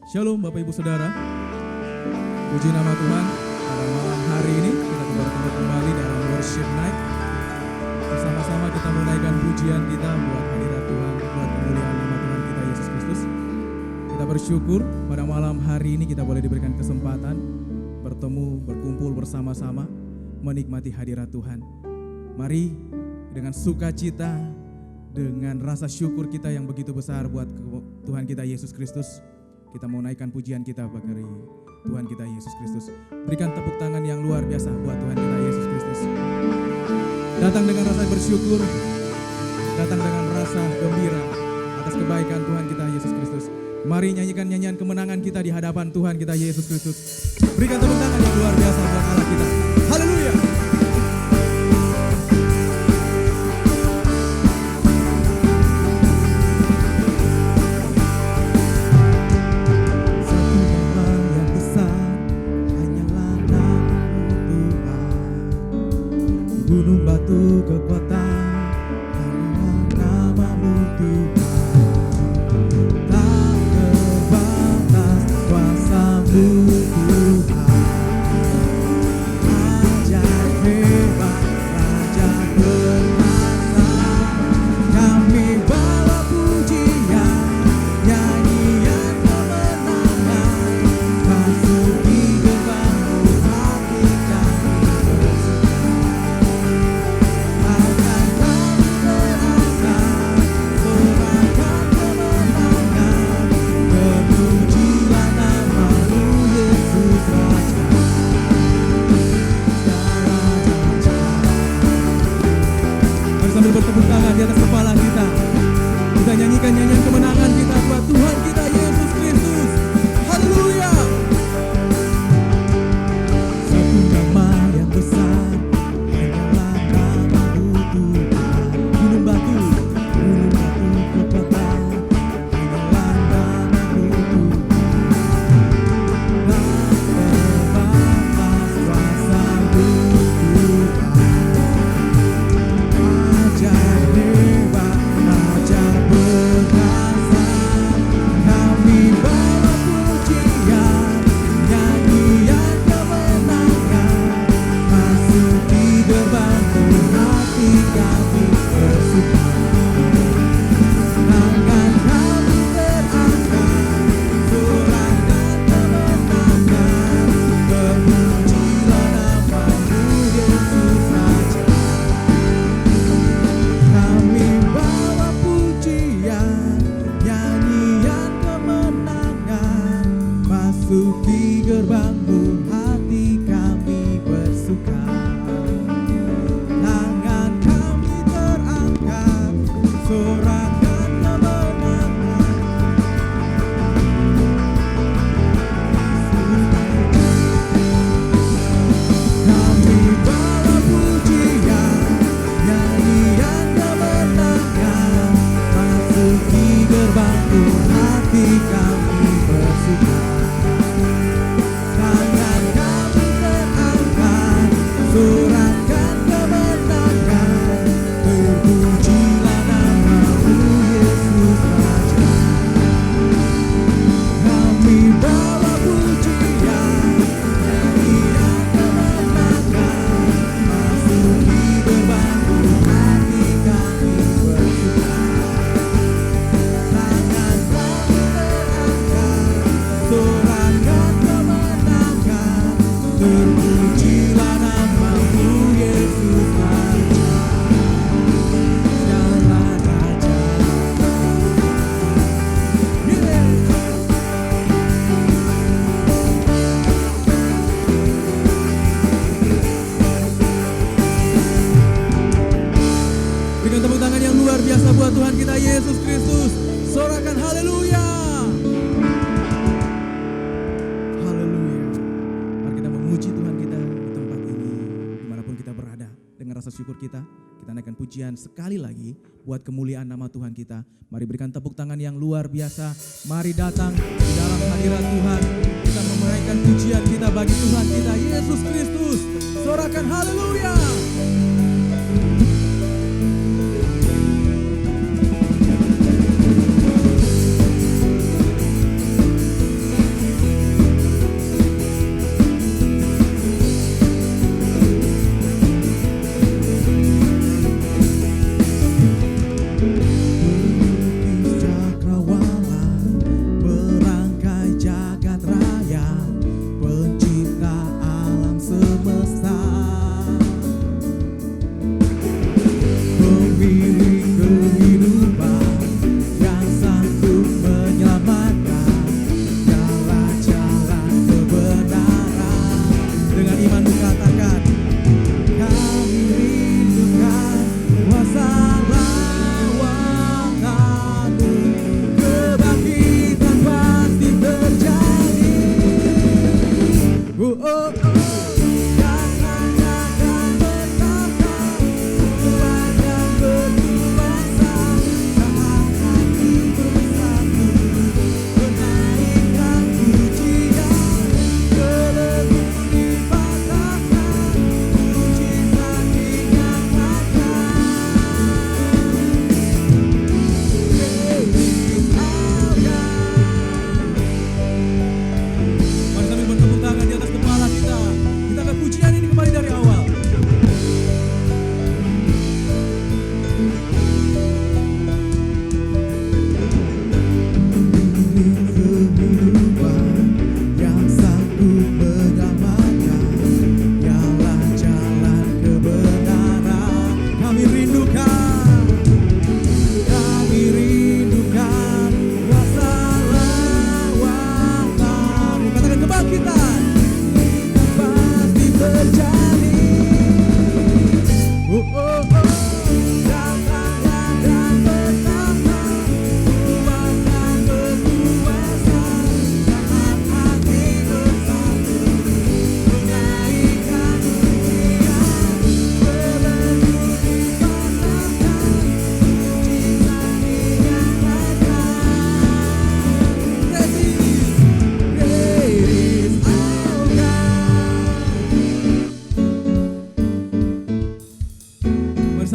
Shalom Bapak Ibu Saudara. Puji nama Tuhan, pada malam hari ini kita bertemu kembali dalam Worship Night. Bersama-sama kita menaikkan pujian kita buat hadirat Tuhan, buat kemuliaan nama Tuhan kita Yesus Kristus. Kita bersyukur pada malam hari ini kita boleh diberikan kesempatan bertemu, berkumpul bersama-sama, menikmati hadirat Tuhan. Mari dengan sukacita, dengan rasa syukur kita yang begitu besar buat Tuhan kita Yesus Kristus, kita mau naikkan pujian kita bagi Tuhan kita Yesus Kristus. Berikan tepuk tangan yang luar biasa buat Tuhan kita Yesus Kristus. Datang dengan rasa bersyukur, datang dengan rasa gembira atas kebaikan Tuhan kita Yesus Kristus. Mari nyanyikan nyanyian kemenangan kita di hadapan Tuhan kita Yesus Kristus. Berikan tepuk tangan yang luar biasa buat Allah kita. Haleluya. Gunung batu kekuatan hanya nama-Mu Tuhan. Tak terbatas kuasa-Mu Tuhan. Ajaib hebat, Raja berkuasa. Kami bawa pujian, nyanyian kemenangan. Masuki gerbang-Mu, hati kami bersuka. Sambil bertepuk tangan di atas kepala kita, kita nyanyikan nyanyian kemenangan kita buat Tuhan kita Yesus Kristus. Haleluya. Satu nama yang besar hanyalah nama-Mu Tuhan. Gunung batu kekuatan hanyalah nama-Mu Tuhan. Tak terbatas kuasa-Mu Tuhan. Ajaib hebat, Raja berkuasa. Kami bawa pujian, nyanyian kemenangan. Masuki gerbang-Mu, hati kami bersuka. Tangan kami terangkat, sorakan kemenangan. Terpujilah nama-Mu Yesus Raja. Kami bawa pujian, nyanyian kemenangan. Masuki gerbang-Mu, hati kami bersuka. Tangan kami terangkat, sorakan kemenangan. Kami bawa pujian, nyanyian kemenangan. Masuki gerbang-Mu, hati kami bersuka. Tangan kami terangkat, sorakan kemenangan. Terpujilah nama-Mu Yesus Raja. Kami bawa pujian, nyanyian kemenangan. Masuki gerbang-Mu, hati kami bersuka. Tangan kami terangkat, sorakan kemenangan. Terpujilah nama-Mu Yesus Raja. Dialah Raja. Berikan tepuk tangan yang luar biasa buat Tuhan kita Yesus Kristus. Sorakan haleluya. Haleluya. Mari kita memuji Tuhan kita di tempat ini, dimanapun kita berada. Dengan rasa syukur kita naikkan pujian sekali lagi buat kemuliaan nama Tuhan kita. Mari berikan tepuk tangan yang luar biasa. Mari datang di dalam hadirat Tuhan. Kita menaikkan pujian kita bagi Tuhan kita Yesus Kristus. Sorakan haleluya.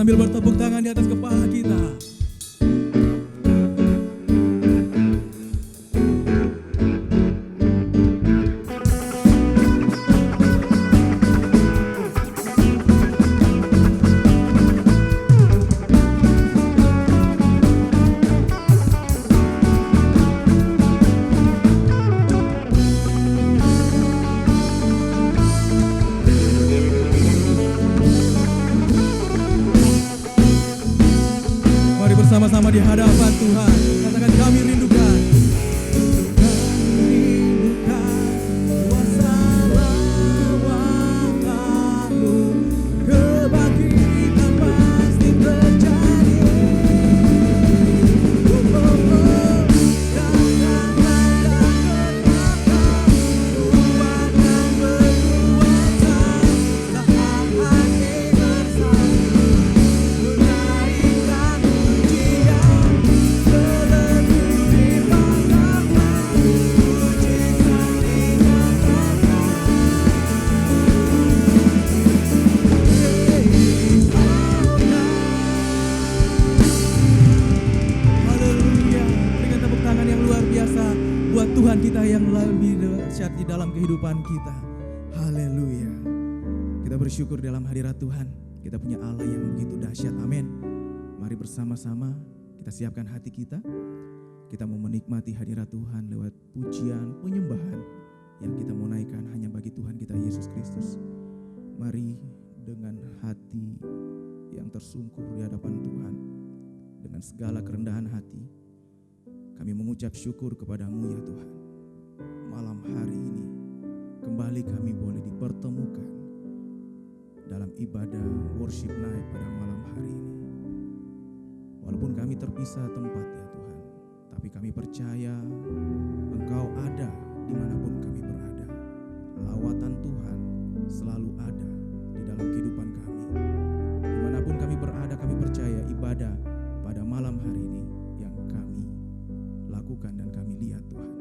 sambil bertepuk tangan di atas kepala kita. Mari bersama-sama di hadapan Tuhan. Katakan kami rindukan. Kuasa lawatanmu, kebangkitan pasti terjadi. Haleluya. Berikan tepuk tangan yang luar biasa buat Tuhan kita yang lebih dahsyat di dalam kehidupan kita. Haleluya. Kita bersyukur dalam hadirat Tuhan. Kita punya Allah yang begitu dahsyat. Amin. Mari bersama-sama kita siapkan hati kita. Kita mau menikmati hadirat Tuhan lewat pujian, penyembahan yang kita mau naikkan hanya bagi Tuhan kita Yesus Kristus. Mari dengan hati yang tersungkur di hadapan Tuhan, dengan segala kerendahan hati, kami mengucap syukur kepadamu ya Tuhan. Malam hari ini kembali kami boleh dipertemukan dalam ibadah worship night pada malam hari ini. Walaupun kami terpisah tempat ya Tuhan, tapi kami percaya Engkau ada dimanapun kami berada. Lawatan Tuhan selalu ada di dalam kehidupan kami. Dimanapun kami berada, kami percaya ibadah pada malam hari ini yang kami lakukan dan kami lihat Tuhan.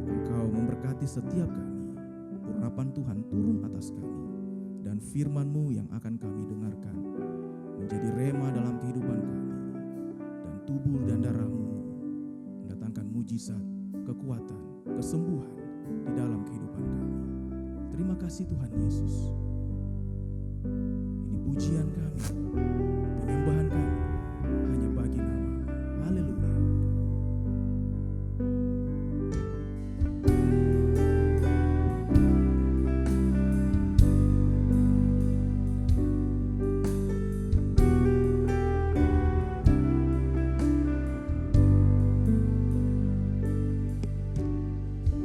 Engkau memberkati setiap kami. Urapan Tuhan turun atas kami. Dan firman-Mu yang akan kami dengarkan menjadi rema dalam kehidupan kami. Dan tubuh dan darah-Mu mendatangkan mujizat, kekuatan, kesembuhan di dalam kehidupan kami. Terima kasih Tuhan Yesus. Ini pujian kami, penyembahan kami hanya bagi nama-Mu. Haleluya.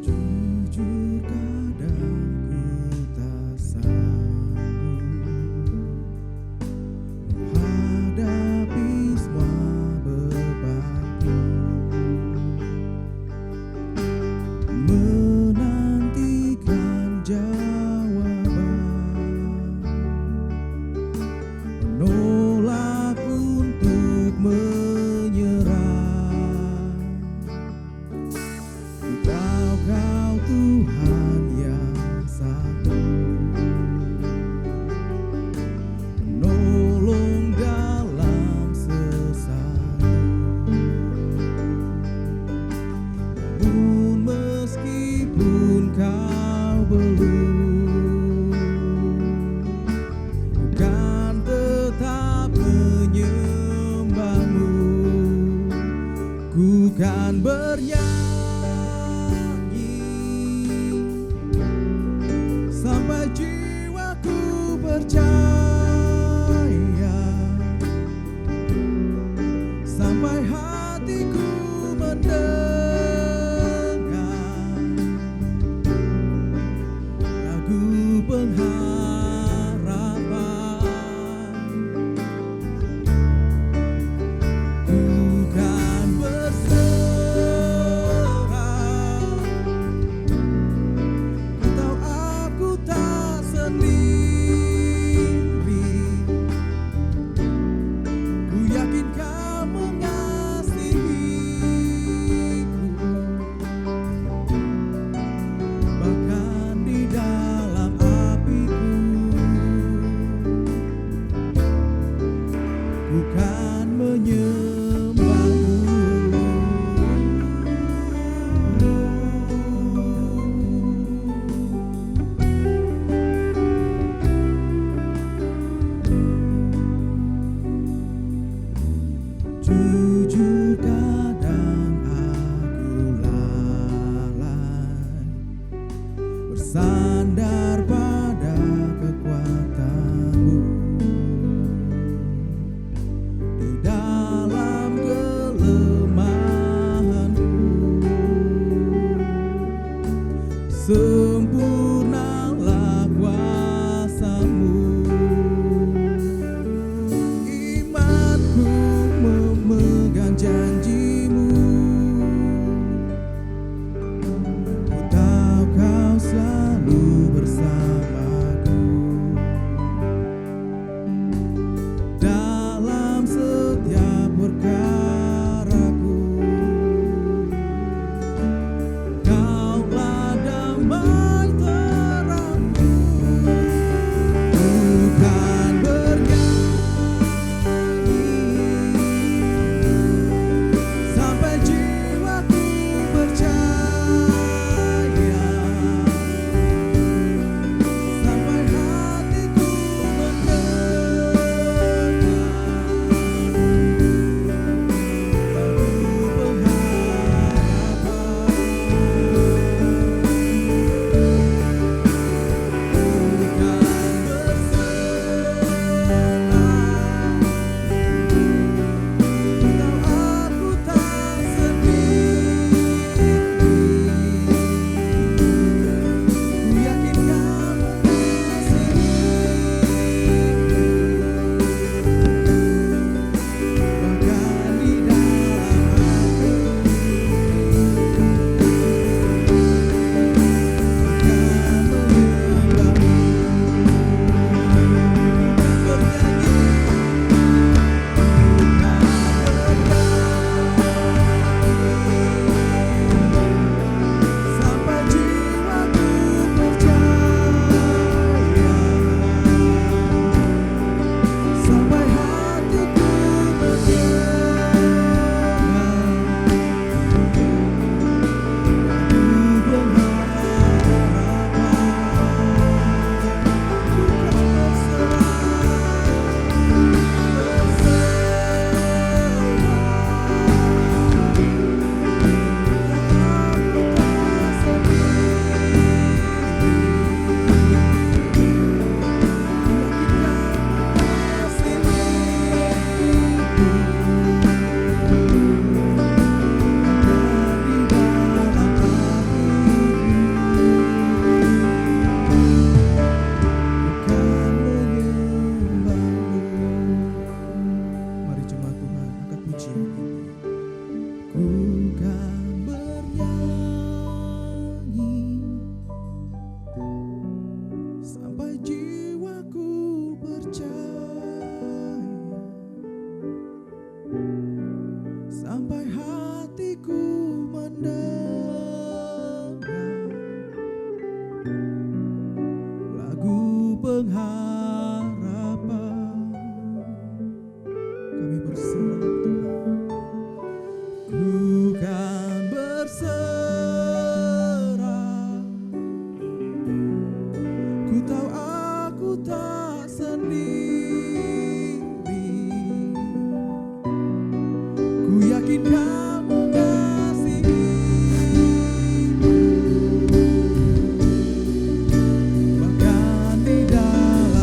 Jujur kadang ku tak sanggup menghadapi semua bebanku, menantikan jawaban, menolak untuk menyerah. Kau Tuhan yang sanggup menolong dalam sesatku. Namun meskipun kau belum, ku kan tetap menyembah-Mu. Ku kan bernyanyi sampai jiwaku percaya, sampai hatiku mendengar bersandar pada kekuatan-Mu. Di dalam kelemahanku, sempurnalah kuasa-Mu. Imanku memegang janji-Mu. Ku tahu Kau selalu bersamaku dalam setiap perkaraku. Kaulah damai terangku. Bukan bernyanyi sampai jiwaku percaya, sampai hatiku mendengar lagu pengharapan. Mari jemaat Tuhan angkat pujian ini. Ku kan bernyanyi sampai jiwaku percaya, sampai hatiku mendengar lagu pengharapan. Kami berserah Tuhan. Ku kan berserah. Ku tahu aku tak sendiri. Ku yakin Kau mengasihiku, bahkan di dalam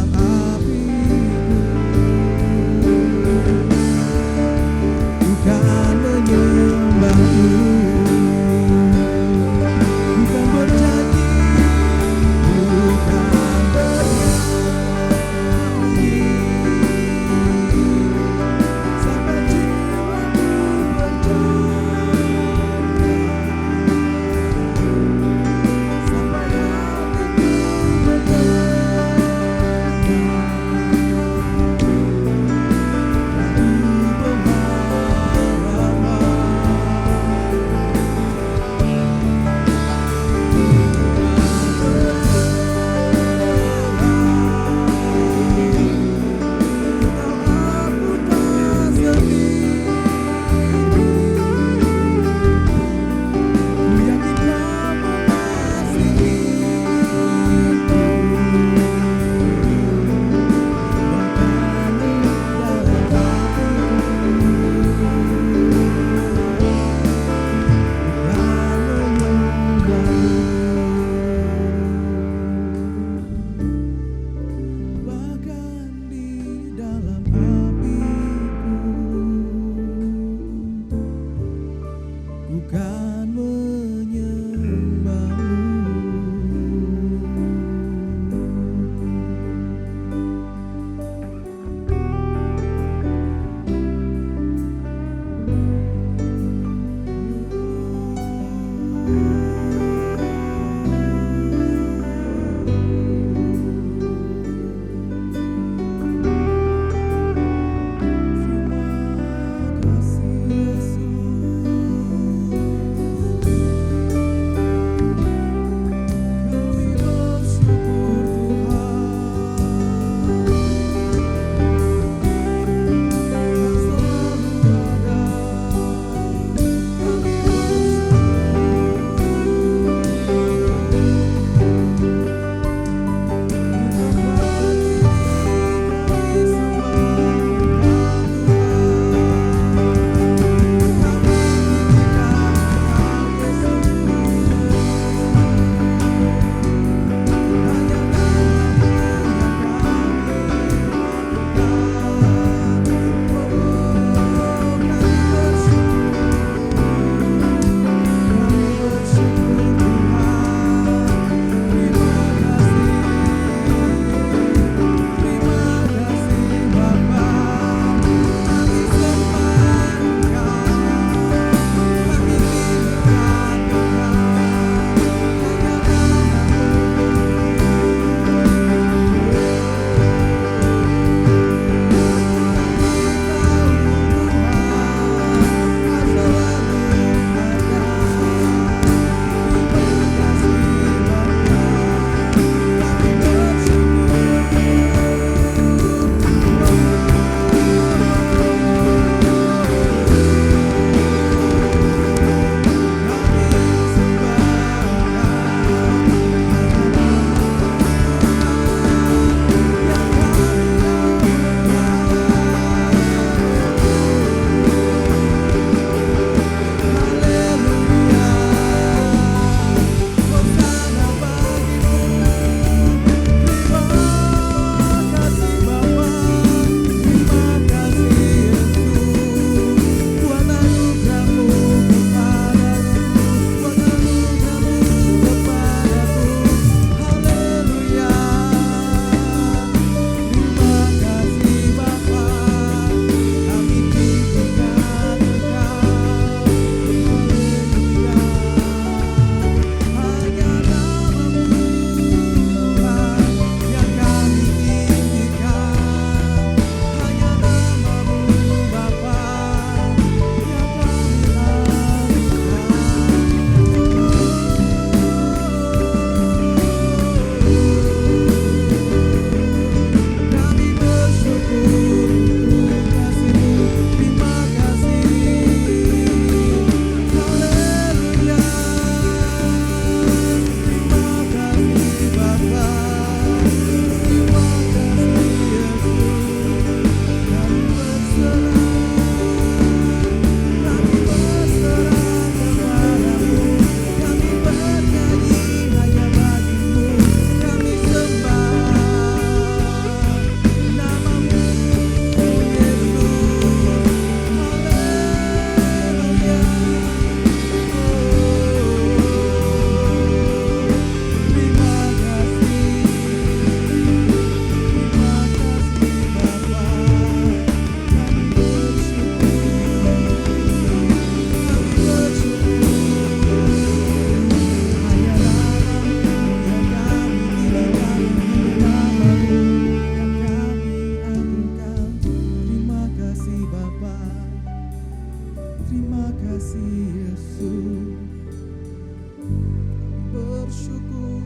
bersyukur.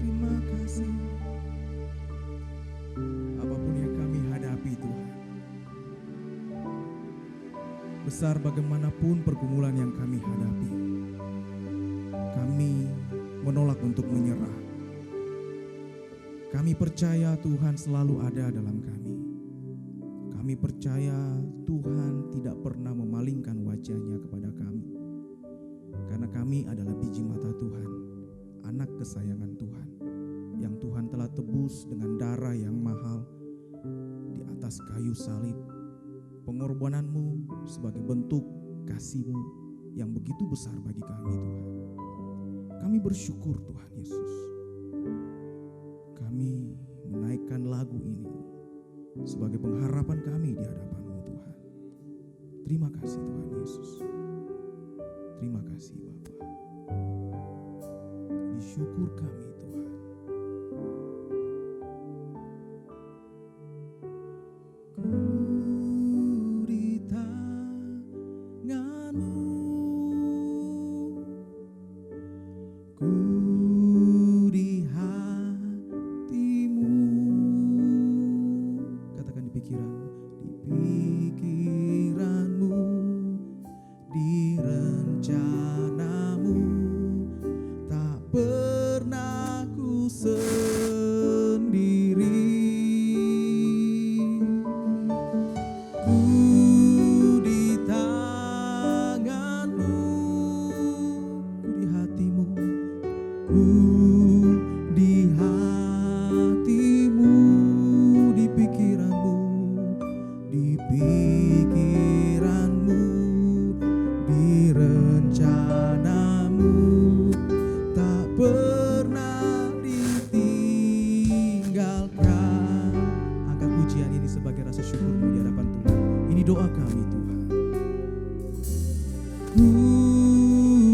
Terima kasih. Apapun yang kami hadapi Tuhan, besar bagaimanapun pergumulan yang kami hadapi, kami menolak untuk menyerah. Kami percaya Tuhan selalu ada dalam kami. Kami percaya Tuhan tidak pernah memalingkan wajah-Nya kepada kami. Karena kami adalah biji mata Tuhan, anak kesayangan Tuhan, yang Tuhan telah tebus dengan darah yang mahal di atas kayu salib. Pengorbanan-Mu sebagai bentuk kasih-Mu yang begitu besar bagi kami Tuhan. Kami bersyukur Tuhan Yesus. Kami menaikkan lagu ini sebagai pengharapan kami di hadapan-Mu Tuhan. Terima kasih Tuhan Yesus. Terima kasih Bapa. Disyukur kami Tuhan. Ku di tangan-Mu, ku di hati-Mu. Katakan di pikiran-Mu. Di pikiran-Mu, di rencana-Mu, tak pernah ku sendiri. Ku di tangan-Mu, ku di hati-Mu, ku di hati-Mu, di pikiran-Mu, di pikiran-Mu, di rencana-Mu, tak pernah ditinggalkan. Angkat pujian ini sebagai rasa syukur-Mu di hadapan Tuhan. Ini doa kami Tuhan. Ku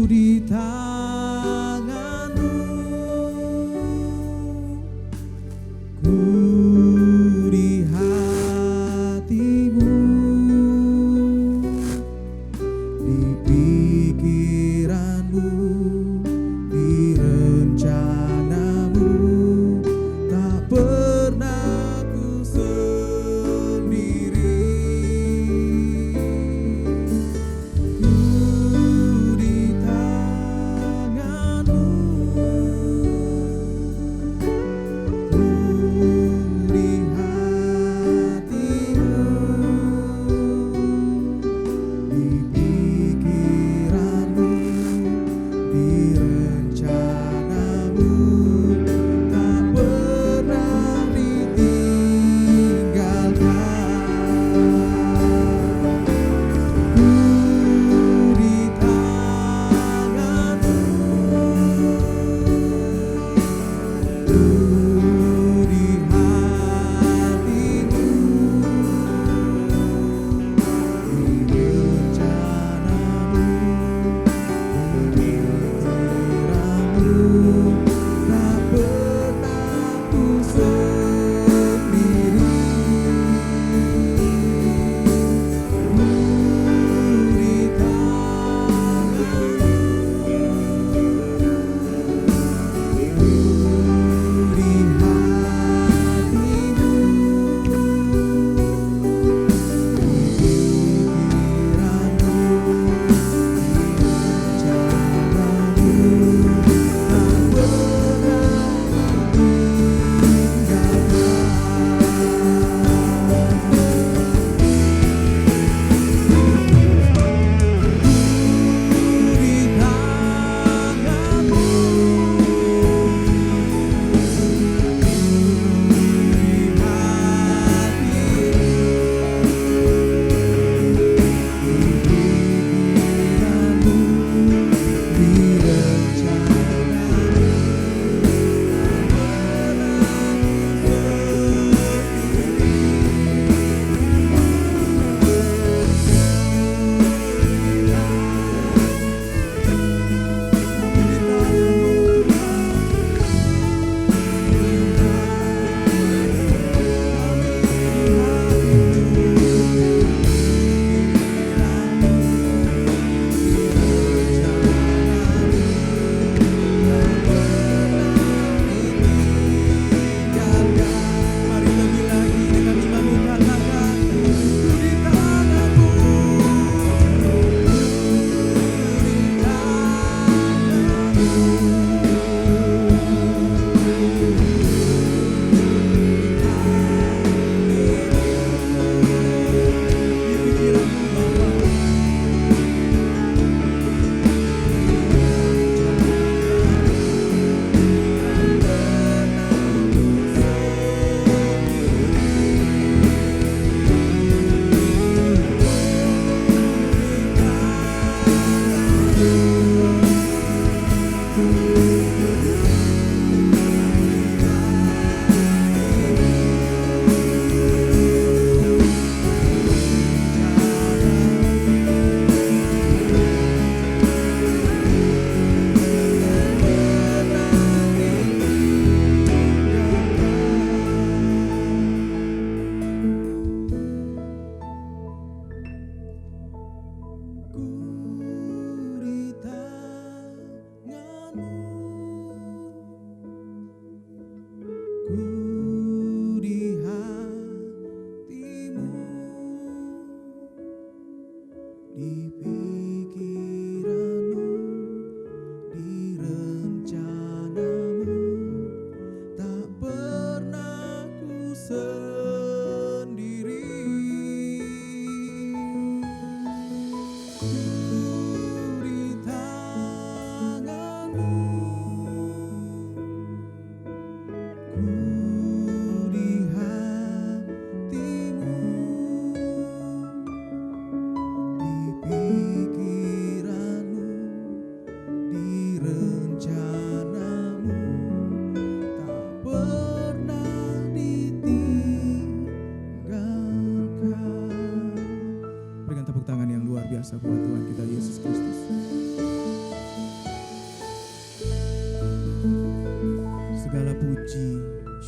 di tangan-Mu,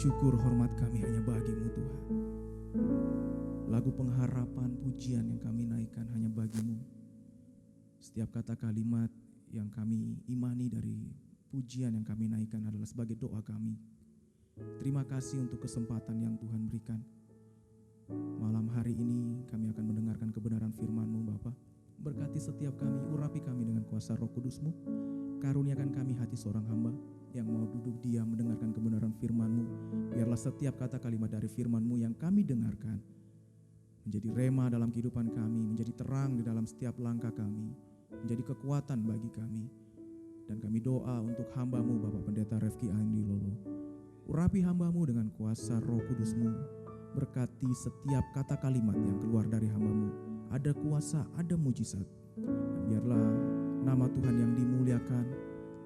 syukur hormat kami hanya bagi-Mu Tuhan. Lagu pengharapan pujian yang kami naikkan hanya bagi-Mu. Setiap kata kalimat yang kami imani dari pujian yang kami naikkan adalah sebagai doa kami. Terima kasih untuk kesempatan yang Tuhan berikan. Malam hari ini kami akan mendengarkan kebenaran firman-Mu Bapa. Berkati setiap kami, urapi kami dengan kuasa Roh Kudus-Mu. Karuniakan kami hati seorang hamba yang mau duduk diam mendengarkan kebenaran firman-Mu. Biarlah setiap kata kalimat dari firman-Mu yang kami dengarkan menjadi rema dalam kehidupan kami, menjadi terang di dalam setiap langkah kami, menjadi kekuatan bagi kami. Dan kami doa untuk hamba-Mu Bapak Pendeta Refki Andi Lolo. Urapi hamba-Mu dengan kuasa Roh Kudus-Mu. Berkati setiap kata kalimat yang keluar dari hamba-Mu. Ada kuasa, ada mujizat. Dan biarlah nama Tuhan yang dimuliakan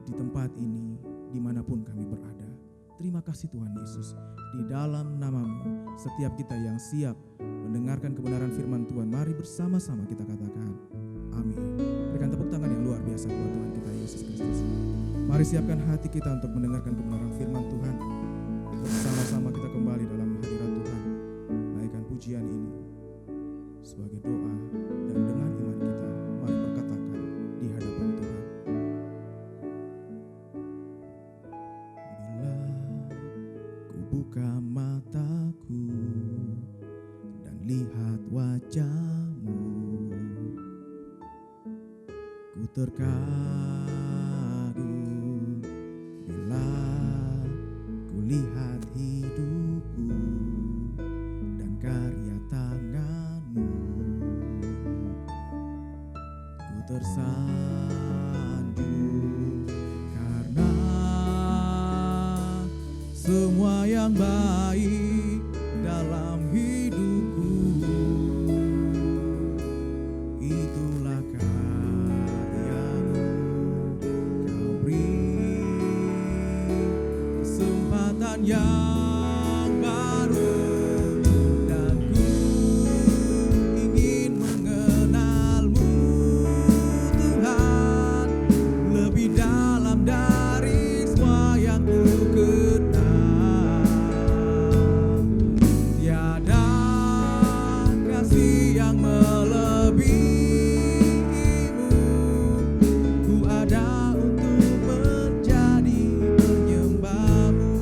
di tempat ini, dimanapun kami berada. Terima kasih Tuhan Yesus. Di dalam nama-Mu, setiap kita yang siap mendengarkan kebenaran firman Tuhan, mari bersama-sama kita katakan amin. Berikan tepuk tangan yang luar biasa buat Tuhan kita Yesus Kristus. Mari siapkan hati kita untuk mendengarkan kebenaran firman Tuhan. Bersama-sama kita kembali dalam hadirat Tuhan. Naikkan pujian ini sebagai doa, dan dengan iman kita mari perkatakan di hadapan Tuhan. Bila ku buka mataku dan lihat wajah-Mu, ku terkagum bila ku lihat hidupku dan karya tangan-Mu. Ku tersanjung karena semua yang baik dalam hidupku, itulah karya-Mu. Kau beri kesempatan yang baru, dan ku ingin mengenal-Mu Tuhan lebih dalam dari semua yang ku kenal. Tiada kasih yang melebihi-Mu. Ku ada untuk menjadi penyembah-Mu.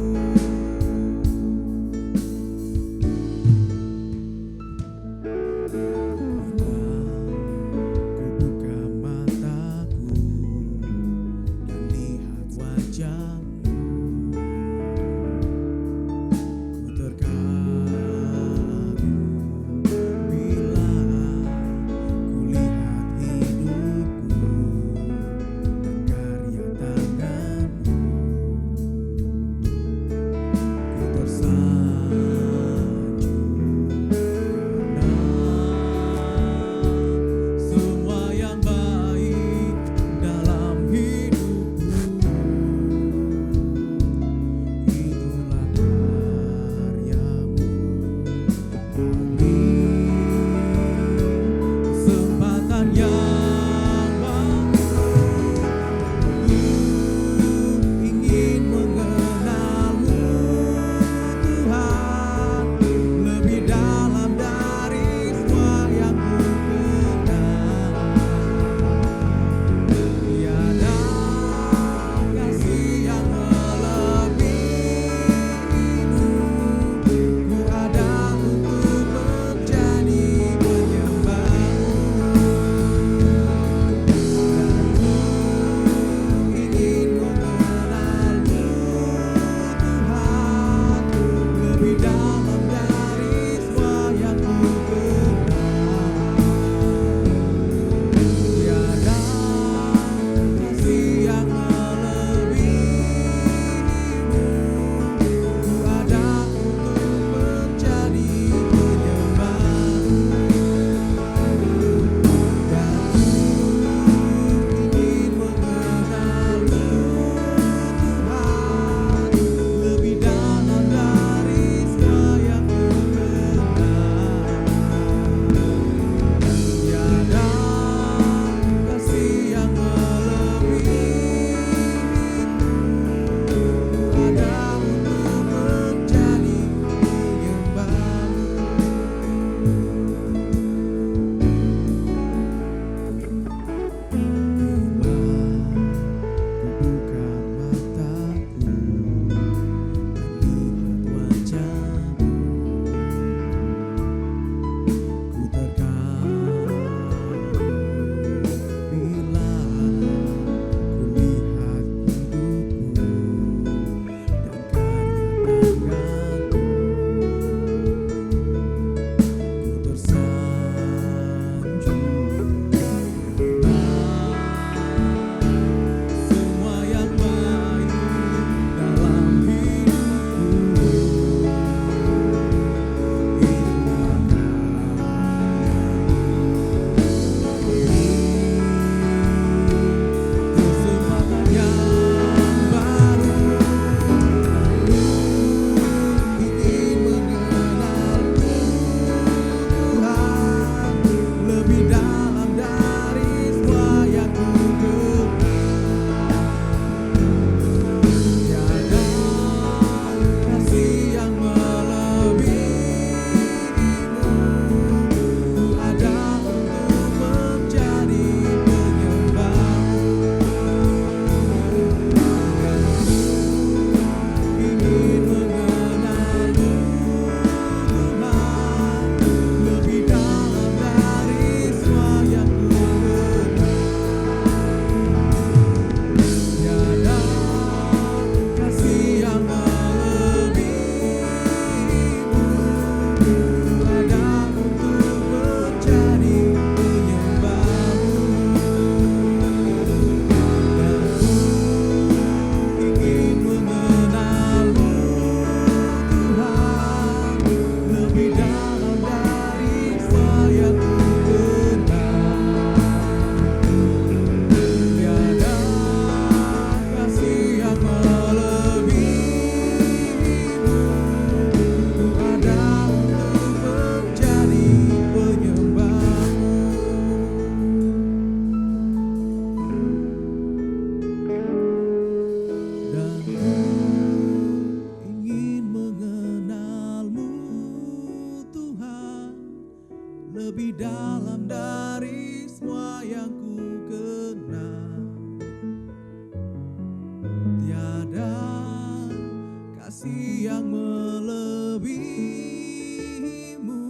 kasih yang melebihimu,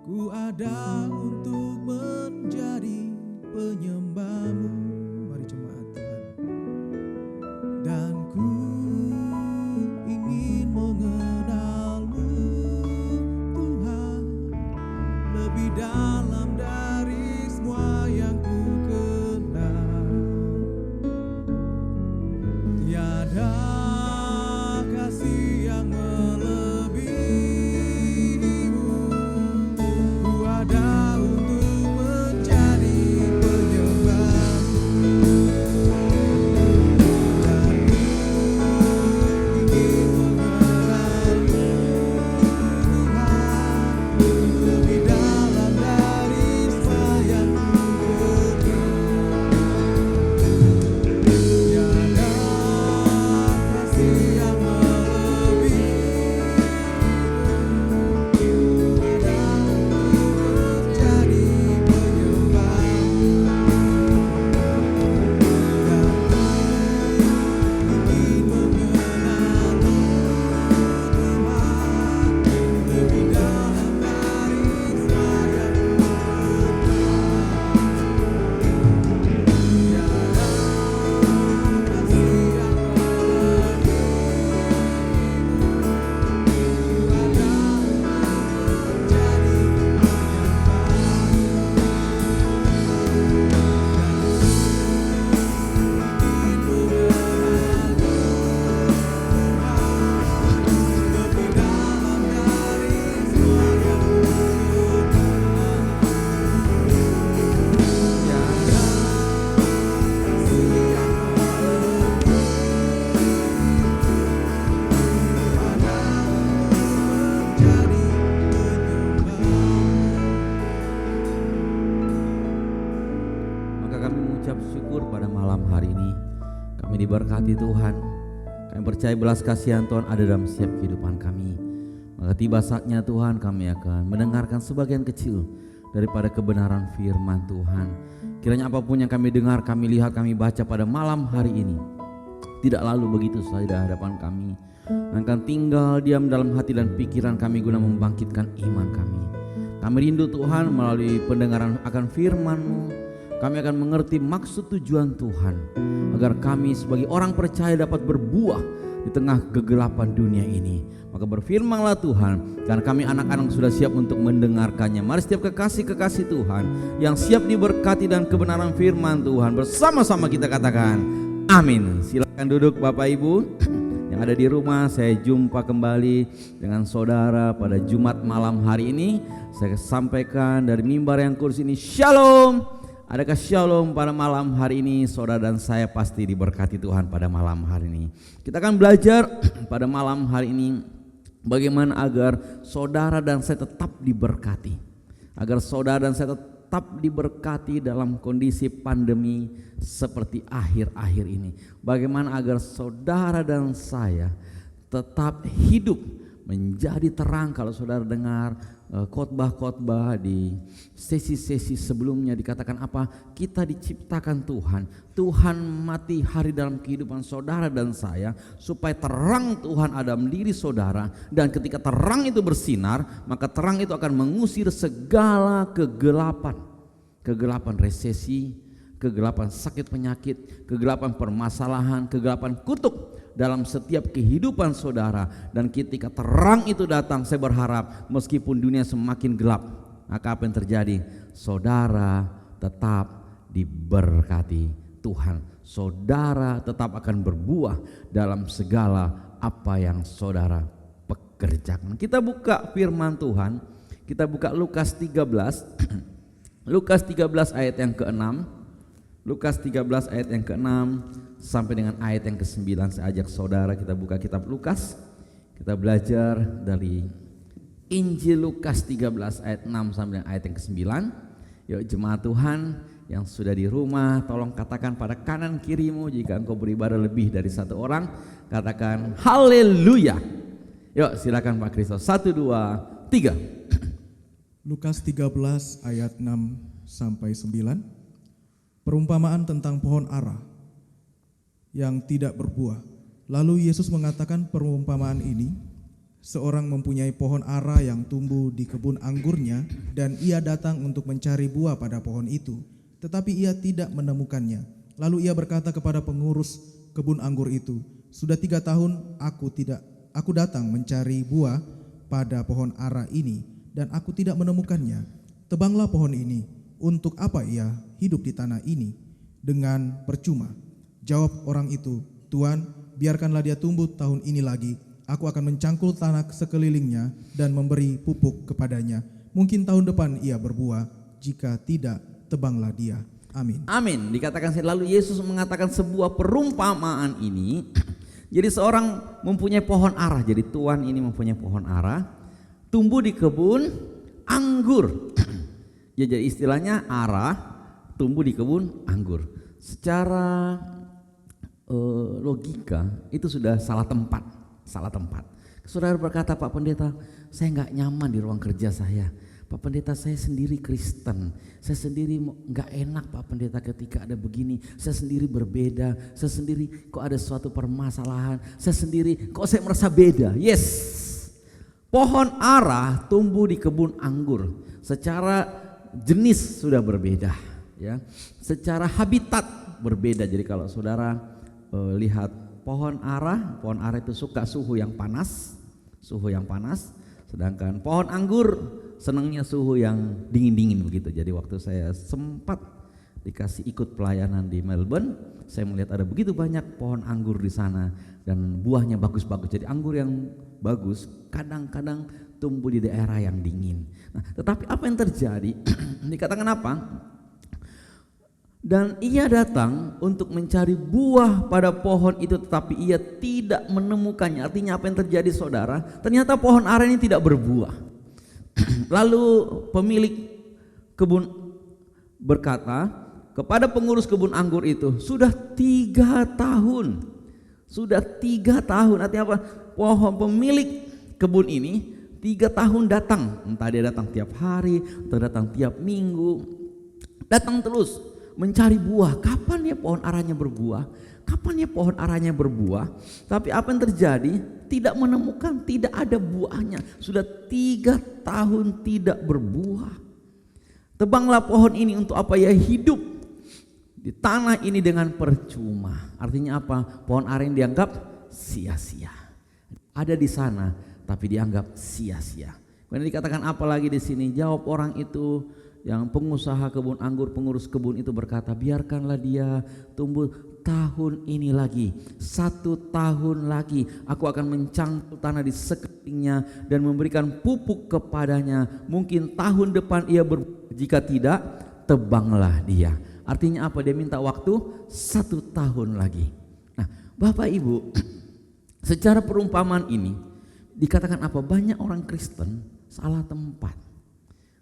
ku ada untuk menjadi penyembahmu. Mari jemaat Tuhan. Dan ku ingin mengenalmu Tuhan, lebih dalam dari semua yang ku kenal. Tiada kasih yang melebihimu, ku ada untuk menjadi penyembahmu. Dan ku ingin mengenalmu Tuhan, lebih dalam dari semua yang ku kenal. Tiada kasih yang melebihimu, ku ada untuk menjadi penyembahmu. Dan ku ingin mengenalmu Tuhan, lebih dalam dari semua yang ku Maka kami mengucap syukur pada malam hari ini. Kami diberkati Tuhan. Kami percaya belas kasihan Tuhan ada dalam setiap kehidupan kami. Maka tiba saatnya Tuhan, kami akan mendengarkan sebagian kecil daripada kebenaran firman Tuhan. Kiranya apapun yang kami dengar, kami lihat, kami baca pada malam hari ini, tidak lalu begitu saja di hadapan kami, akan tinggal diam dalam hati dan pikiran kami guna membangkitkan iman kami. Kami rindu Tuhan melalui pendengaran akan firman-Mu, kami akan mengerti maksud tujuan Tuhan, agar kami sebagai orang percaya dapat berbuah di tengah kegelapan dunia ini. Maka berfirmanlah Tuhan, dan kami anak-anak sudah siap untuk mendengarkannya. Mari setiap kekasih-kekasih Tuhan yang siap diberkati dan kebenaran firman Tuhan, bersama-sama kita katakan amin. Silakan duduk Bapak Ibu yang ada di rumah. Saya jumpa kembali dengan saudara pada Jumat malam hari ini. Saya sampaikan dari mimbar yang kudus ini, Shalom. Adakah shalom pada malam hari ini? Saudara dan saya pasti diberkati Tuhan pada malam hari ini. Kita akan belajar pada malam hari ini bagaimana agar saudara dan saya tetap diberkati. Agar saudara dan saya tetap diberkati dalam kondisi pandemi seperti akhir-akhir ini. Bagaimana agar saudara dan saya tetap hidup menjadi terang. Kalau saudara dengar khotbah-khotbah di sesi-sesi sebelumnya dikatakan apa? Kita diciptakan Tuhan. Tuhan mati hari dalam kehidupan saudara dan saya supaya terang Tuhan ada dalam diri saudara, dan ketika terang itu bersinar, maka terang itu akan mengusir segala kegelapan. Kegelapan resesi, kegelapan sakit penyakit, kegelapan permasalahan, kegelapan kutuk dalam setiap kehidupan saudara. Dan ketika terang itu datang, saya berharap meskipun dunia semakin gelap, maka apa yang terjadi? Saudara tetap diberkati Tuhan. Saudara tetap akan berbuah dalam segala apa yang saudara pekerjakan. Kita buka firman Tuhan. Kita buka Lukas 13. Lukas 13 ayat yang ke-6. Lukas 13 ayat yang ke-6 sampai dengan ayat yang ke-9. Saya ajak saudara kita buka kitab Lukas. Kita belajar dari Injil Lukas 13 ayat 6 sampai dengan ayat yang ke-9. Yuk jemaat Tuhan yang sudah di rumah, tolong katakan pada kanan kirimu jika engkau beribadah lebih dari satu orang, katakan haleluya. Yuk silakan Pak Kristus. 1, 2, 3. Lukas 13 ayat 6 sampai 9. Perumpamaan tentang pohon ara yang tidak berbuah Lalu Yesus mengatakan perumpamaan ini, seorang mempunyai pohon ara yang tumbuh di kebun anggurnya, dan ia datang untuk mencari buah pada pohon itu, tetapi ia tidak menemukannya. Lalu ia berkata kepada pengurus kebun anggur itu, "Sudah 3 tahun aku datang mencari buah pada pohon ara ini, dan aku tidak menemukannya. Tebanglah pohon ini. Untuk apa ia hidup di tanah ini dengan percuma?" Jawab orang itu, "Tuan, biarkanlah dia tumbuh tahun ini lagi. Aku akan mencangkul tanah sekelilingnya dan memberi pupuk kepadanya. Mungkin tahun depan ia berbuah, jika tidak, tebanglah dia." Amin. Amin. Dikatakan lalu Yesus mengatakan sebuah perumpamaan ini. Jadi seorang mempunyai pohon ara. Jadi tuan ini mempunyai pohon ara, tumbuh di kebun anggur. Ya, jadi istilahnya ara tumbuh di kebun anggur. Secara logika itu sudah salah tempat. Saudara berkata, "Pak Pendeta, saya nggak nyaman di ruang kerja saya. Pak Pendeta, saya sendiri Kristen. Saya sendiri nggak enak Pak Pendeta ketika ada begini. Saya sendiri berbeda. Saya sendiri kok ada suatu permasalahan. Saya sendiri kok saya merasa beda." Yes, pohon ara tumbuh di kebun anggur. Secara jenis sudah berbeda, ya. Secara habitat berbeda. Jadi kalau saudara lihat pohon ara itu suka suhu yang panas, sedangkan pohon anggur senangnya suhu yang dingin-dingin begitu. Jadi waktu saya sempat dikasih ikut pelayanan di Melbourne, saya melihat ada begitu banyak pohon anggur di sana dan buahnya bagus-bagus. Jadi anggur yang bagus kadang-kadang tumbuh di daerah yang dingin. Nah, tetapi apa yang terjadi? Dikatakan apa? Dan ia datang untuk mencari buah pada pohon itu, tetapi ia tidak menemukannya. Artinya apa yang terjadi, saudara? Ternyata pohon ara ini tidak berbuah. Lalu pemilik kebun berkata kepada pengurus kebun anggur itu, "Sudah 3 tahun. Artinya apa? Pemilik kebun ini 3 tahun datang. Entah dia datang tiap hari atau datang tiap minggu. Datang terus mencari buah. Kapan ya pohon aranya berbuah? Tapi apa yang terjadi? Tidak menemukan, tidak ada buahnya. Sudah 3 tahun tidak berbuah. Tebanglah pohon ini, untuk apa ya hidup di tanah ini dengan percuma. Artinya apa? Pohon ara yang dianggap sia-sia. Ada di sana tapi dianggap sia-sia. Kemudian dikatakan apa lagi di sini? Jawab orang itu, yang pengusaha kebun anggur, pengurus kebun itu berkata, "Biarkanlah dia tumbuh tahun ini lagi, 1 tahun lagi. Aku akan mencangkul tanah di sekelilingnya dan memberikan pupuk kepadanya. Mungkin tahun depan ia jika tidak, tebanglah dia." Artinya apa? Dia minta waktu 1 tahun lagi. Nah, Bapak Ibu, secara perumpamaan ini dikatakan apa? Banyak orang Kristen salah tempat.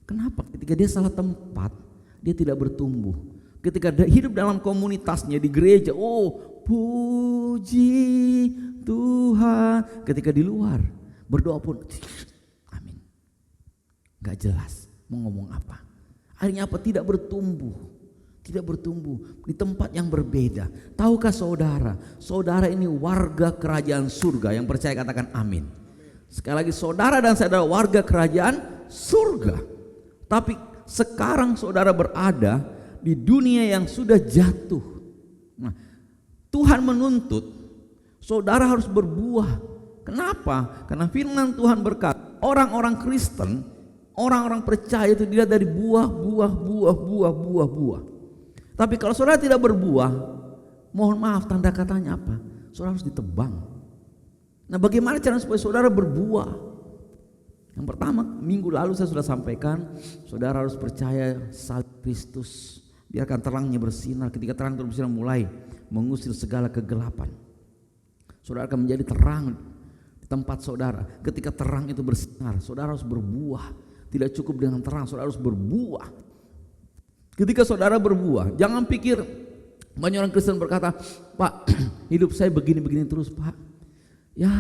Kenapa? Ketika dia salah tempat, dia tidak bertumbuh. Ketika dia hidup dalam komunitasnya di gereja, oh puji Tuhan. Ketika di luar berdoa pun, amin. Gak jelas mau ngomong apa. Akhirnya apa? Tidak bertumbuh di tempat yang berbeda. Tahukah saudara ini warga kerajaan surga. Yang percaya katakan amin. Sekali lagi, saudara dan saya adalah warga kerajaan surga. Tapi sekarang saudara berada di dunia yang sudah jatuh. Nah, Tuhan menuntut saudara harus berbuah. Kenapa? Karena firman Tuhan berkata, orang-orang Kristen, orang-orang percaya itu dilihat dari buah. Tapi kalau saudara tidak berbuah, mohon maaf, tanda katanya apa? Saudara harus ditebang. Nah, bagaimana cara supaya saudara berbuah? Yang pertama, minggu lalu saya sudah sampaikan, saudara harus percaya salib Kristus. Biarkan terangnya bersinar. Ketika terang itu bersinar, mulai mengusir segala kegelapan. Saudara akan menjadi terang di tempat saudara. Ketika terang itu bersinar, saudara harus berbuah. Tidak cukup dengan terang, saudara harus berbuah. Ketika saudara berbuah, jangan pikir, banyak orang Kristen berkata, "Pak, hidup saya begini-begini terus, Pak. Ya,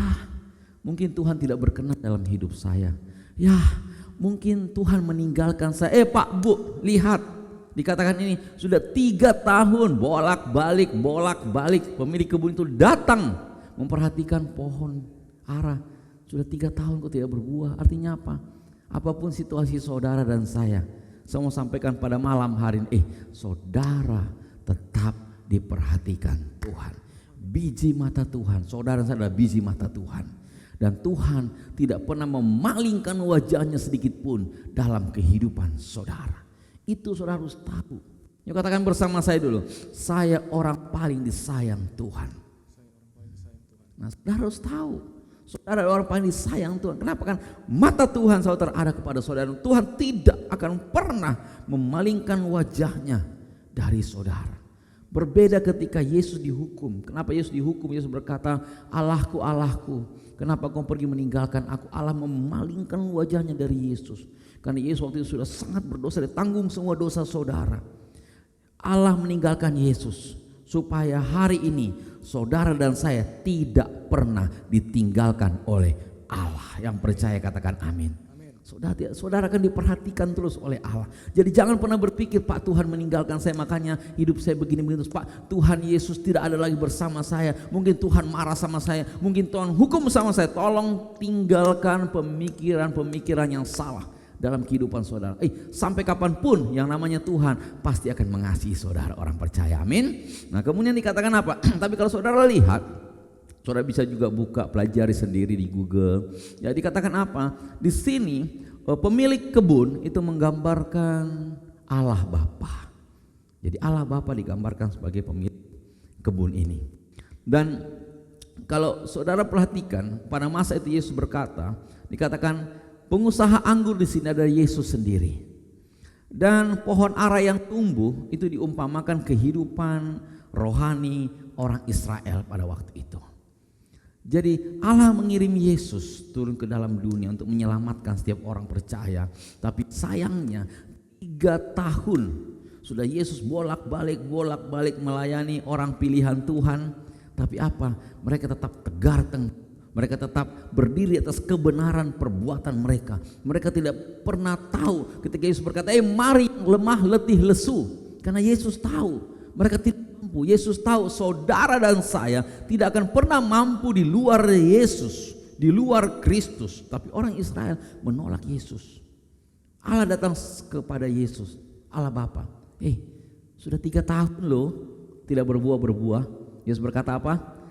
mungkin Tuhan tidak berkenan dalam hidup saya. Ya, mungkin Tuhan meninggalkan saya." Pak, Bu, lihat, dikatakan ini sudah 3 tahun bolak-balik. Pemilik kebun itu datang memperhatikan pohon ara. Sudah 3 tahun kok tidak berbuah. Artinya apa? Apapun situasi saudara dan saya mau sampaikan pada malam hari ini, saudara tetap diperhatikan Tuhan. Biji mata Tuhan, saudara dan saya adalah biji mata Tuhan. Dan Tuhan tidak pernah memalingkan wajahnya sedikit pun dalam kehidupan saudara. Itu saudara harus tahu. Yuk katakan bersama saya dulu, saya orang paling disayang Tuhan. Nah, saudara harus tahu, saudara orang paling disayang Tuhan. Kenapa? Kan mata Tuhan selalu terada kepada saudara. Tuhan tidak akan pernah memalingkan wajahnya dari saudara. Berbeda ketika Yesus dihukum. Kenapa Yesus dihukum? Yesus berkata, Allahku, Allahku, kenapa kau pergi meninggalkan aku? Allah memalingkan wajahnya dari Yesus. Karena Yesus waktu itu sudah sangat berdosa, dia tanggung semua dosa saudara. Allah meninggalkan Yesus supaya hari ini saudara dan saya tidak pernah ditinggalkan oleh Allah. Yang percaya katakan amin. Saudara akan diperhatikan terus oleh Allah. Jadi jangan pernah berpikir, Pak, Tuhan meninggalkan saya makanya hidup saya begini-begini terus. Pak, Tuhan Yesus tidak ada lagi bersama saya. Mungkin Tuhan marah sama saya. Mungkin Tuhan hukum sama saya. Tolong tinggalkan pemikiran-pemikiran yang salah dalam kehidupan saudara. Sampai kapanpun yang namanya Tuhan pasti akan mengasihi saudara, orang percaya, amin. Nah kemudian dikatakan apa? Tapi kalau saudara lihat, saudara bisa juga buka pelajari sendiri di Google. Ya dikatakan apa? Di sini pemilik kebun itu menggambarkan Allah Bapa. Jadi Allah Bapa digambarkan sebagai pemilik kebun ini. Dan kalau saudara perhatikan pada masa itu Yesus berkata, dikatakan pengusaha anggur di sini adalah Yesus sendiri. Dan pohon ara yang tumbuh itu diumpamakan kehidupan rohani orang Israel pada waktu itu. Jadi Allah mengirim Yesus turun ke dalam dunia untuk menyelamatkan setiap orang percaya. Tapi sayangnya 3 tahun sudah Yesus bolak-balik melayani orang pilihan Tuhan. Tapi apa? Mereka tetap tegar tengah. Mereka tetap berdiri atas kebenaran perbuatan mereka. Mereka tidak pernah tahu ketika Yesus berkata, mari lemah, letih, lesu. Karena Yesus tahu mereka tidak mampu. Yesus tahu saudara dan saya tidak akan pernah mampu di luar Yesus, di luar Kristus. Tapi orang Israel menolak Yesus. Allah datang kepada Yesus, Allah Bapa. Sudah 3 tahun loh tidak berbuah. Yesus berkata apa?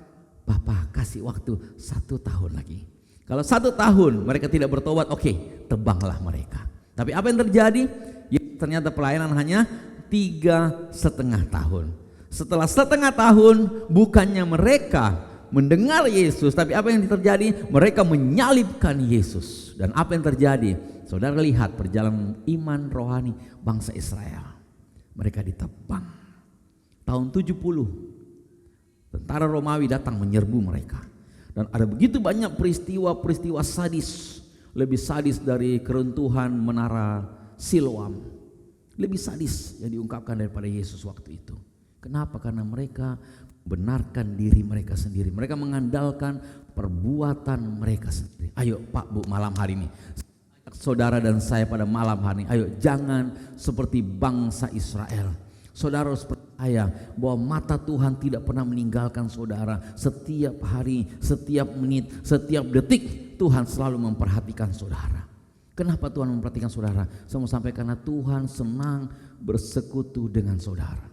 Bapa, kasih waktu 1 tahun lagi. Kalau 1 tahun mereka tidak bertobat, oke, tebanglah mereka. Tapi apa yang terjadi? Ya, ternyata pelayanan hanya 3,5 tahun. Setelah 1,5 tahun, bukannya mereka mendengar Yesus, tapi apa yang terjadi? Mereka menyalibkan Yesus. Dan apa yang terjadi? Saudara lihat perjalanan iman rohani bangsa Israel. Mereka ditebang. Tahun 70. Tentara Romawi datang menyerbu mereka. Dan ada begitu banyak peristiwa-peristiwa sadis. Lebih sadis dari keruntuhan menara Siloam. Lebih sadis yang diungkapkan daripada Yesus waktu itu. Kenapa? Karena mereka benarkan diri mereka sendiri. Mereka mengandalkan perbuatan mereka sendiri. Ayo Pak, Bu, malam hari ini saudara dan saya pada malam hari ini, ayo jangan seperti bangsa Israel. Saudara harus percaya bahwa mata Tuhan tidak pernah meninggalkan saudara. Setiap hari, setiap menit, setiap detik Tuhan selalu memperhatikan saudara. Kenapa Tuhan memperhatikan saudara? Saya mau sampaikan karena Tuhan senang bersekutu dengan saudara.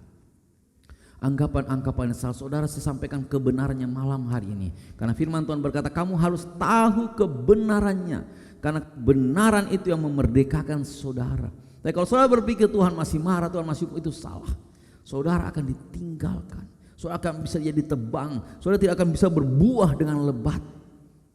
Anggapan-anggapan yang salah saudara, saya sampaikan kebenarannya malam hari ini. Karena firman Tuhan berkata kamu harus tahu kebenarannya. Karena kebenaran itu yang memerdekakan saudara. Tapi kalau saudara berpikir Tuhan masih marah, Tuhan masih hukum, itu salah. Saudara akan ditinggalkan. Saudara akan bisa jadi tebang. Saudara tidak akan bisa berbuah dengan lebat.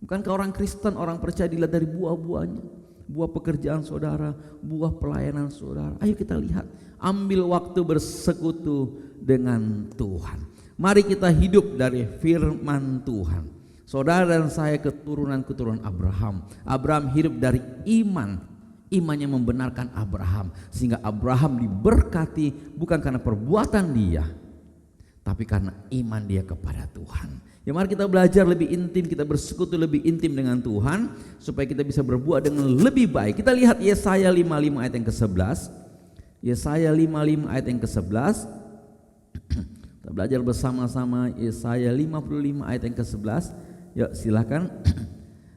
Bukankah orang Kristen, orang percaya dilihat dari buah-buahnya? Buah pekerjaan saudara, buah pelayanan saudara. Ayo kita lihat, ambil waktu bersekutu dengan Tuhan. Mari kita hidup dari firman Tuhan. Saudara dan saya keturunan-keturunan Abraham. Abraham hidup dari iman. Imannya membenarkan Abraham. Sehingga Abraham diberkati bukan karena perbuatan dia, tapi karena iman dia kepada Tuhan. Ya mari kita belajar lebih intim, kita bersekutu lebih intim dengan Tuhan. Supaya kita bisa berbuat dengan lebih baik. Kita lihat Yesaya 55 ayat yang ke-11. Yesaya 55 ayat yang ke-11. Kita belajar bersama-sama Yesaya 55 ayat yang ke-11. Yuk silakan.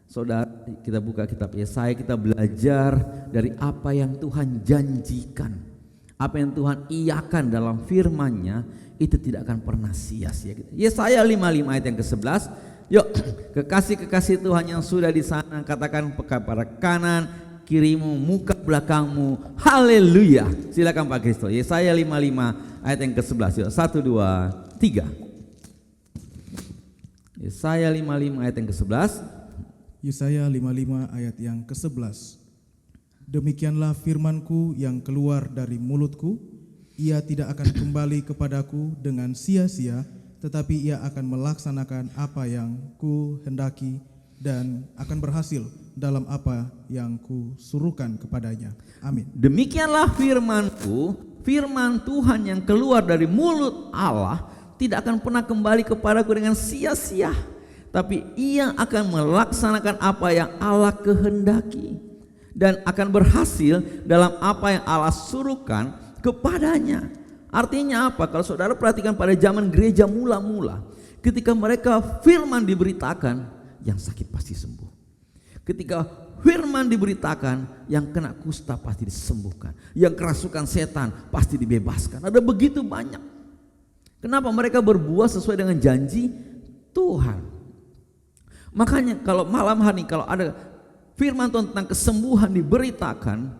Saudara, kita buka kitab Yesaya, kita belajar dari apa yang Tuhan janjikan. Apa yang Tuhan iakan dalam firman-Nya itu tidak akan pernah sia-sia. Yesaya 55 ayat yang ke-11. Yuk, kekasih-kekasih Tuhan yang sudah di sana katakan kepada kanan kirimu, muka belakangmu, haleluya. Silakan Pak Kristo. Yesaya 55 ayat yang ke-11. Yuk, 1 2 3. Yesaya 55 ayat yang ke-11. Yesaya 55 ayat yang ke-11. Demikianlah firman-Ku yang keluar dari mulut-Ku, ia tidak akan kembali kepadaku dengan sia-sia, tetapi ia akan melaksanakan apa yang Ku hendaki dan akan berhasil dalam apa yang Ku suruhkan kepadanya. Amin. Demikianlah firman-Ku, firman Tuhan yang keluar dari mulut Allah tidak akan pernah kembali kepadaku dengan sia-sia, tapi ia akan melaksanakan apa yang Allah kehendaki dan akan berhasil dalam apa yang Allah suruhkan kepadanya. Artinya apa? Kalau saudara perhatikan pada zaman gereja mula-mula, ketika mereka firman diberitakan, yang sakit pasti sembuh. Ketika firman diberitakan, yang kena kusta pasti disembuhkan, yang kerasukan setan pasti dibebaskan. Ada begitu banyak. Kenapa? Mereka berbuah sesuai dengan janji Tuhan. Makanya kalau malam hari kalau ada firman Tuhan tentang kesembuhan diberitakan,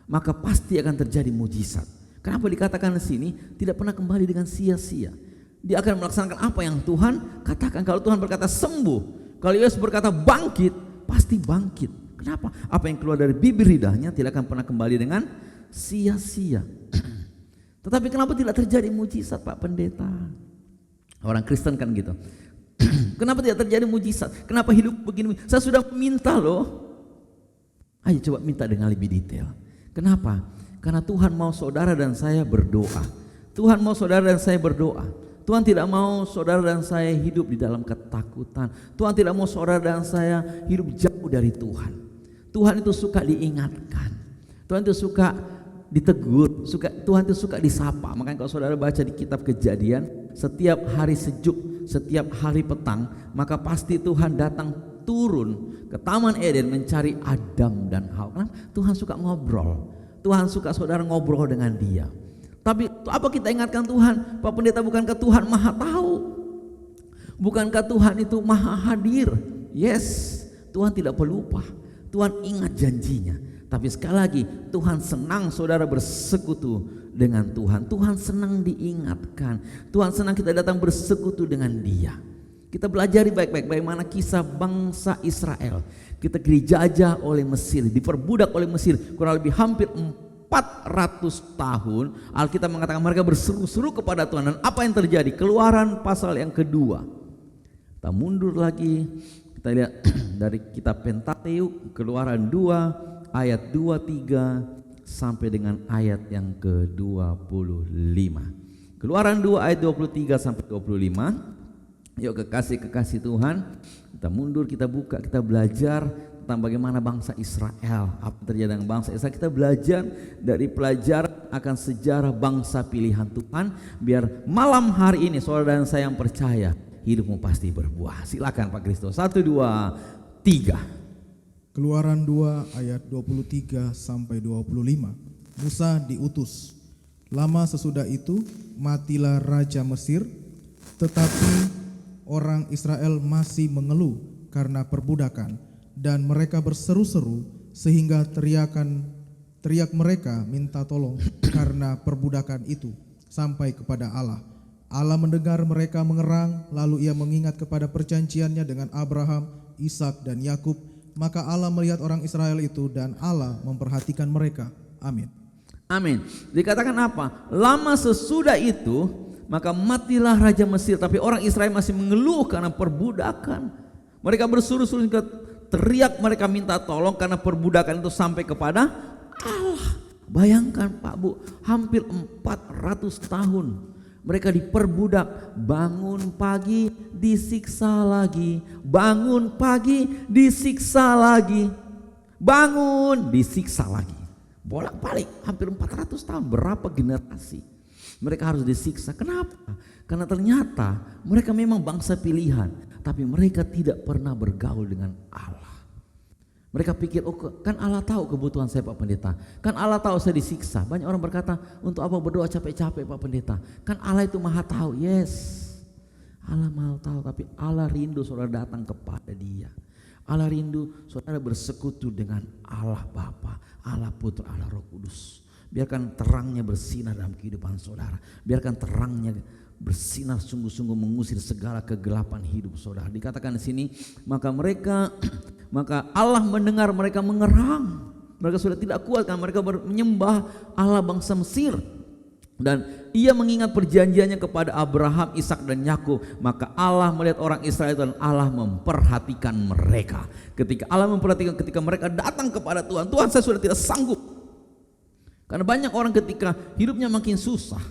maka pasti akan terjadi mujizat. Kenapa dikatakan di sini tidak pernah kembali dengan sia-sia? Dia akan melaksanakan apa yang Tuhan katakan. Kalau Tuhan berkata sembuh, kalau Yesus berkata bangkit, pasti bangkit. Kenapa? Apa yang keluar dari bibir lidahnya tidak akan pernah kembali dengan sia-sia. Tetapi kenapa tidak terjadi mujizat, Pak Pendeta? Orang Kristen kan gitu. Kenapa tidak terjadi mujizat? Kenapa hidup begini? Saya sudah minta loh. Ayo coba minta dengan lebih detail. Kenapa? Karena Tuhan mau saudara dan saya berdoa. Tuhan mau saudara dan saya berdoa. Tuhan tidak mau saudara dan saya hidup di dalam ketakutan. Tuhan tidak mau saudara dan saya hidup jauh dari Tuhan. Tuhan itu suka diingatkan. Tuhan itu suka ditegur. Tuhan itu suka disapa. Makanya kalau saudara baca di kitab Kejadian, setiap hari sejuk, setiap hari petang, maka pasti Tuhan datang turun ke Taman Eden mencari Adam dan Hawa. Tuhan suka ngobrol. Tuhan suka saudara ngobrol dengan dia. Tapi apa kita ingatkan Tuhan? Pak Pendeta, bukankah Tuhan maha tahu? Bukankah Tuhan itu maha hadir? Yes, Tuhan tidak pelupa. Tuhan ingat janjinya. Tapi sekali lagi Tuhan senang saudara bersekutu dengan Tuhan. Tuhan senang diingatkan. Tuhan senang kita datang bersekutu dengan dia. Kita pelajari baik-baik bagaimana kisah bangsa Israel. Kita dijajah oleh Mesir, diperbudak oleh Mesir kurang lebih hampir 400 tahun. Alkitab mengatakan mereka berseru-seru kepada Tuhan. Dan apa yang terjadi? Keluaran pasal yang kedua. Kita mundur lagi, kita lihat dari kitab Pentateuk, Keluaran 2 ayat 23 sampai dengan ayat yang ke-25. Keluaran 2 ayat 23 sampai 25. Yuk kekasih-kekasih Tuhan, kita mundur, kita buka, kita belajar tentang bagaimana bangsa Israel. Apa yang terjadi dengan bangsa Israel? Kita belajar dari pelajaran akan sejarah bangsa pilihan Tuhan. Biar malam hari ini saudara dan saya yang percaya, hidupmu pasti berbuah. Silakan Pak Kristo. 1, 2, 3. Keluaran 2 ayat 23 sampai 25. Musa diutus. Lama sesudah itu matilah Raja Mesir, tetapi orang Israel masih mengeluh karena perbudakan, dan mereka berseru-seru sehingga teriak mereka minta tolong karena perbudakan itu sampai kepada Allah. Allah mendengar mereka mengerang, lalu ia mengingat kepada perjanjiannya dengan Abraham, Ishak dan Yakub. Maka Allah melihat orang Israel itu dan Allah memperhatikan mereka. Amin. Amin. Dikatakan apa? Lama sesudah itu maka matilah Raja Mesir, tapi orang Israel masih mengeluh karena perbudakan. Mereka berseru-seru, teriak, mereka minta tolong karena perbudakan itu sampai kepada Allah. Bayangkan Pak Bu, hampir 400 tahun mereka diperbudak. Bangun pagi disiksa lagi, bangun pagi disiksa lagi, bangun disiksa lagi. Bolak-balik hampir 400 tahun, berapa generasi? Mereka harus disiksa. Kenapa? Karena ternyata mereka memang bangsa pilihan, tapi mereka tidak pernah bergaul dengan Allah. Mereka pikir, oh kan Allah tahu kebutuhan saya Pak Pendeta, kan Allah tahu saya disiksa. Banyak orang berkata, untuk apa berdoa capek-capek Pak Pendeta, kan Allah itu maha tahu. Yes, Allah maha tahu, tapi Allah rindu saudara datang kepada Dia. Allah rindu saudara bersekutu dengan Allah Bapa, Allah Putra, Allah Roh Kudus. Biarkan terangnya bersinar dalam kehidupan saudara. Biarkan terangnya bersinar sungguh-sungguh mengusir segala kegelapan hidup saudara. Dikatakan di sini, maka Allah mendengar mereka mengerang. Mereka sudah tidak kuat kan, mereka menyembah Allah bangsa Mesir. Dan Ia mengingat perjanjiannya kepada Abraham, Ishak dan Yakub. Maka Allah melihat orang Israel dan Allah memperhatikan mereka. Ketika Allah memperhatikan, ketika mereka datang kepada Tuhan, Tuhan saya sudah tidak sanggup. Karena banyak orang ketika hidupnya makin susah,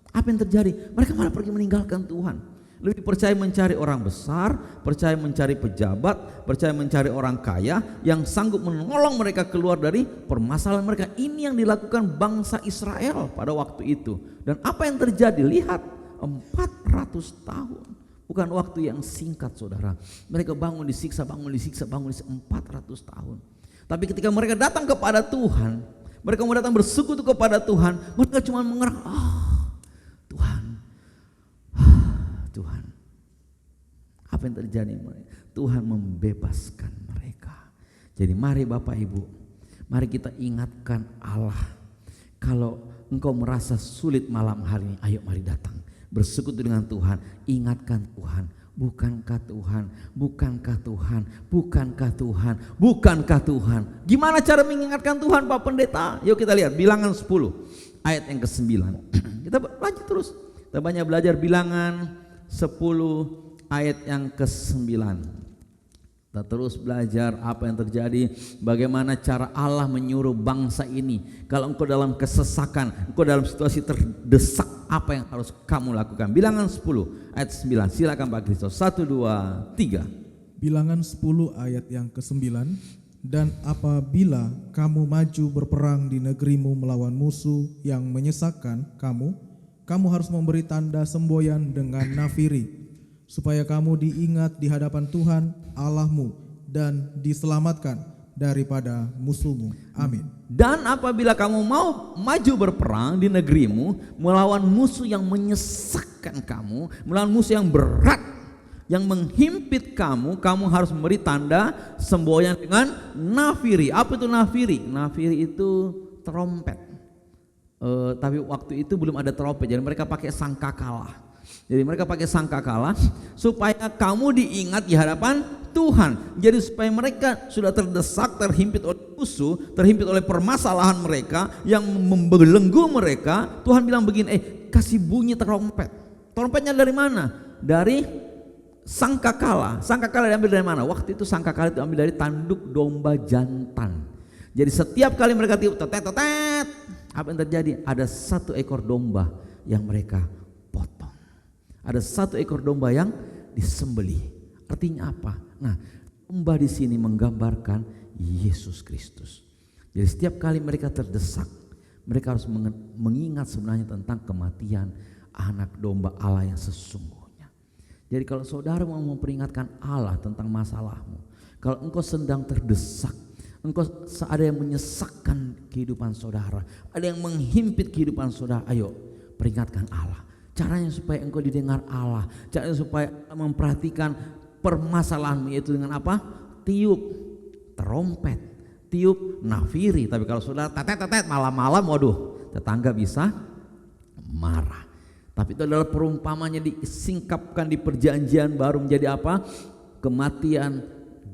apa yang terjadi? Mereka malah pergi meninggalkan Tuhan. Lebih percaya mencari orang besar, percaya mencari pejabat, percaya mencari orang kaya yang sanggup menolong mereka keluar dari permasalahan mereka. Ini yang dilakukan bangsa Israel pada waktu itu. Dan apa yang terjadi? Lihat, 400 tahun. Bukan waktu yang singkat saudara. Mereka bangun disiksa, 400 tahun. Tapi ketika mereka datang kepada Tuhan, mereka mau datang bersekutu kepada Tuhan, mereka cuma mengerang, Tuhan, apa yang terjadi? Tuhan membebaskan mereka. Jadi mari Bapak Ibu, mari kita ingatkan Allah. Kalau engkau merasa sulit malam hari ini, ayo mari datang bersekutu dengan Tuhan. Ingatkan Tuhan, bukankah Tuhan, bukankah Tuhan, bukankah Tuhan, bukankah Tuhan. Gimana cara mengingatkan Tuhan Pak Pendeta? Yuk kita lihat Bilangan 10 ayat yang ke-9. Kita lanjut terus. Kita banyak belajar Bilangan 10 ayat yang ke-9. Kita terus belajar apa yang terjadi, bagaimana cara Allah menyuruh bangsa ini. Kalau engkau dalam kesesakan, engkau dalam situasi terdesak, apa yang harus kamu lakukan? Bilangan 10 ayat 9. Silakan Pak Kristus. 1, 2, 3. Bilangan 10 ayat yang ke-9. Dan apabila kamu maju berperang di negerimu melawan musuh yang menyesakkan kamu harus memberi tanda semboyan dengan nafiri, supaya kamu diingat di hadapan Tuhan Allahmu dan diselamatkan daripada musuhmu. Amin. Dan apabila kamu mau maju berperang di negerimu melawan musuh yang menyesakkan kamu, melawan musuh yang berat, yang menghimpit kamu harus memberi tanda semboyan dengan nafiri. Apa itu nafiri? Nafiri itu trompet. Tapi waktu itu belum ada trompet, jadi mereka pakai sangkakala. Jadi mereka pakai sangkakala supaya kamu diingat di hadapan Tuhan. Jadi supaya mereka sudah terdesak, terhimpit oleh musuh, terhimpit oleh permasalahan mereka yang membelenggu mereka. Tuhan bilang begini, kasih bunyi trompet. Trompetnya dari mana? Dari sangkakala. Sangkakala diambil dari mana? Waktu itu sangkakala itu ambil dari tanduk domba jantan. Jadi setiap kali mereka tiup tetet, apa yang terjadi? Ada 1 ekor domba yang mereka potong. Ada 1 ekor domba yang disembelih. Artinya apa? Nah, domba di sini menggambarkan Yesus Kristus. Jadi setiap kali mereka terdesak, mereka harus mengingat sebenarnya tentang kematian anak domba Allah yang sesungguhnya. Jadi kalau saudara mau memperingatkan Allah tentang masalahmu, kalau engkau sedang terdesak, engkau ada yang menyesakkan kehidupan saudara, ada yang menghimpit kehidupan saudara, ayo peringatkan Allah. Caranya supaya engkau didengar Allah, caranya supaya memperhatikan permasalahanmu, yaitu dengan apa? Tiup trompet, tiup nafiri. Tapi kalau saudara tetet malam-malam, waduh, tetangga bisa marah. Tapi itu adalah perumpamannya disingkapkan di perjanjian baru menjadi apa? Kematian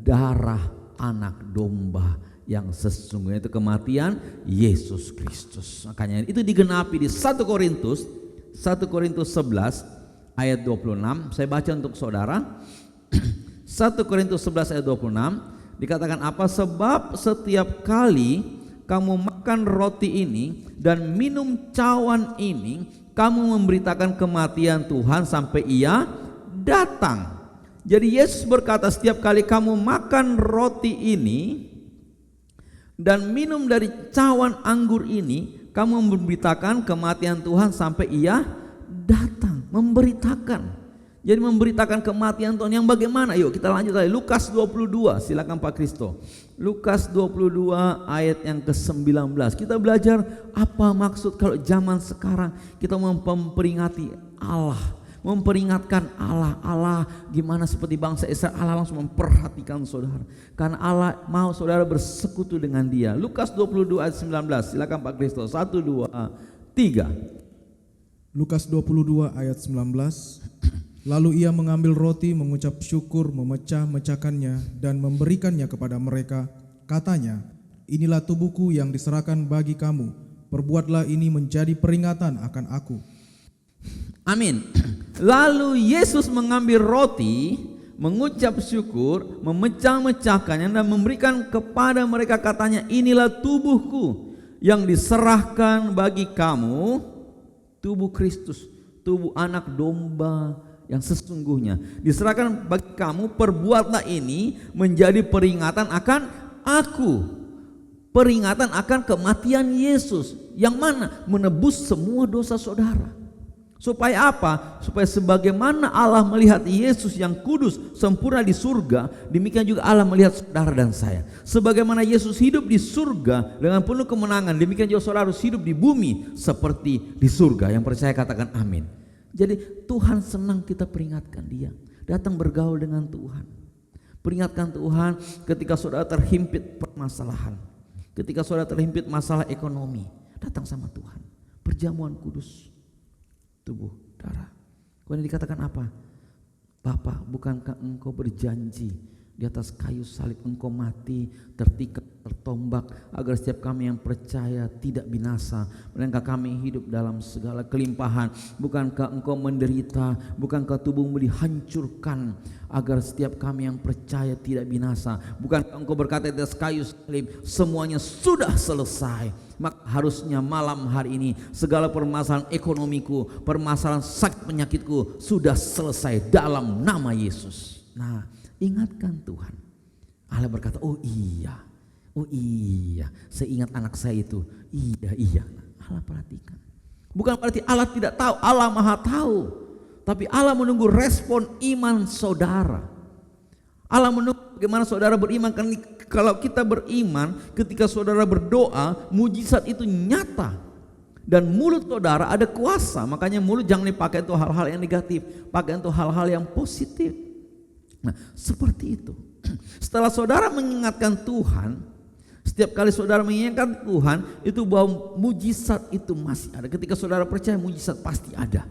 darah anak domba yang sesungguhnya, itu kematian Yesus Kristus. Makanya itu digenapi di 1 Korintus 11 ayat 26. Saya baca untuk saudara. 1 Korintus 11 ayat 26 dikatakan apa? Sebab setiap kali kamu makan roti ini dan minum cawan ini, kamu memberitakan kematian Tuhan sampai Ia datang. Jadi Yesus berkata, setiap kali kamu makan roti ini dan minum dari cawan anggur ini, Kamu memberitakan kematian Tuhan sampai Ia datang. Memberitakan. Jadi memberitakan kematian Tuhan yang bagaimana? Yuk kita lanjut lagi. Lukas 22, silakan Pak Kristo. Lukas 22 ayat yang ke-19. Kita belajar apa maksud kalau zaman sekarang kita memperingati Allah, memperingatkan Allah gimana seperti bangsa Israel. Allah langsung memperhatikan saudara, karena Allah mau saudara bersekutu dengan Dia. Lukas 22 ayat 19, silakan Pak Kristo. 1, 2, 3. Lukas 22 ayat 19. Lalu ia mengambil roti, mengucap syukur, memecah-mecahkannya dan memberikannya kepada mereka. Katanya, inilah tubuhku yang diserahkan bagi kamu. Perbuatlah ini menjadi peringatan akan aku. Amin. Lalu Yesus mengambil roti, mengucap syukur, memecah-mecahkannya dan memberikan kepada mereka. Katanya, inilah tubuhku yang diserahkan bagi kamu. Tubuh Kristus, tubuh anak domba yang sesungguhnya diserahkan bagi kamu. Perbuatlah ini menjadi peringatan akan aku. Peringatan akan kematian Yesus, yang mana menebus semua dosa saudara. Supaya apa? Supaya sebagaimana Allah melihat Yesus yang kudus sempurna di surga, demikian juga Allah melihat saudara dan saya. Sebagaimana Yesus hidup di surga dengan penuh kemenangan, demikian juga saudara harus hidup di bumi seperti di surga. Yang percaya katakan amin. Jadi Tuhan senang kita peringatkan Dia. Datang bergaul dengan Tuhan. Peringatkan Tuhan ketika saudara terhimpit permasalahan. Ketika saudara terhimpit masalah ekonomi, datang sama Tuhan. Perjamuan kudus, tubuh, darah. Kemudian dikatakan apa? Bapa, bukankah engkau berjanji di atas kayu salib engkau mati, tertikam, tertombak, agar setiap kami yang percaya tidak binasa, melainkan kami hidup dalam segala kelimpahan. Bukankah engkau menderita, bukankah tubuhmu dihancurkan, agar setiap kami yang percaya tidak binasa. Bukankah engkau berkata di atas kayu salib, semuanya sudah selesai. Maka harusnya malam hari ini segala permasalahan ekonomiku, permasalahan sakit penyakitku sudah selesai dalam nama Yesus. Nah, ingatkan Tuhan. Allah berkata, oh iya, saya ingat anak saya itu. Iya. Allah perhatikan. Bukan berarti Allah tidak tahu, Allah maha tahu. Tapi Allah menunggu respon iman saudara. Allah menunggu bagaimana saudara beriman. Karena kalau kita beriman, ketika saudara berdoa, mujizat itu nyata. Dan mulut saudara ada kuasa. Makanya mulut jangan dipakai untuk hal-hal yang negatif, pakai untuk hal-hal yang positif. Nah, seperti itu. Setelah saudara mengingatkan Tuhan, setiap kali saudara mengingatkan Tuhan, itu bahwa mujizat itu masih ada. Ketika saudara percaya, mujizat pasti ada.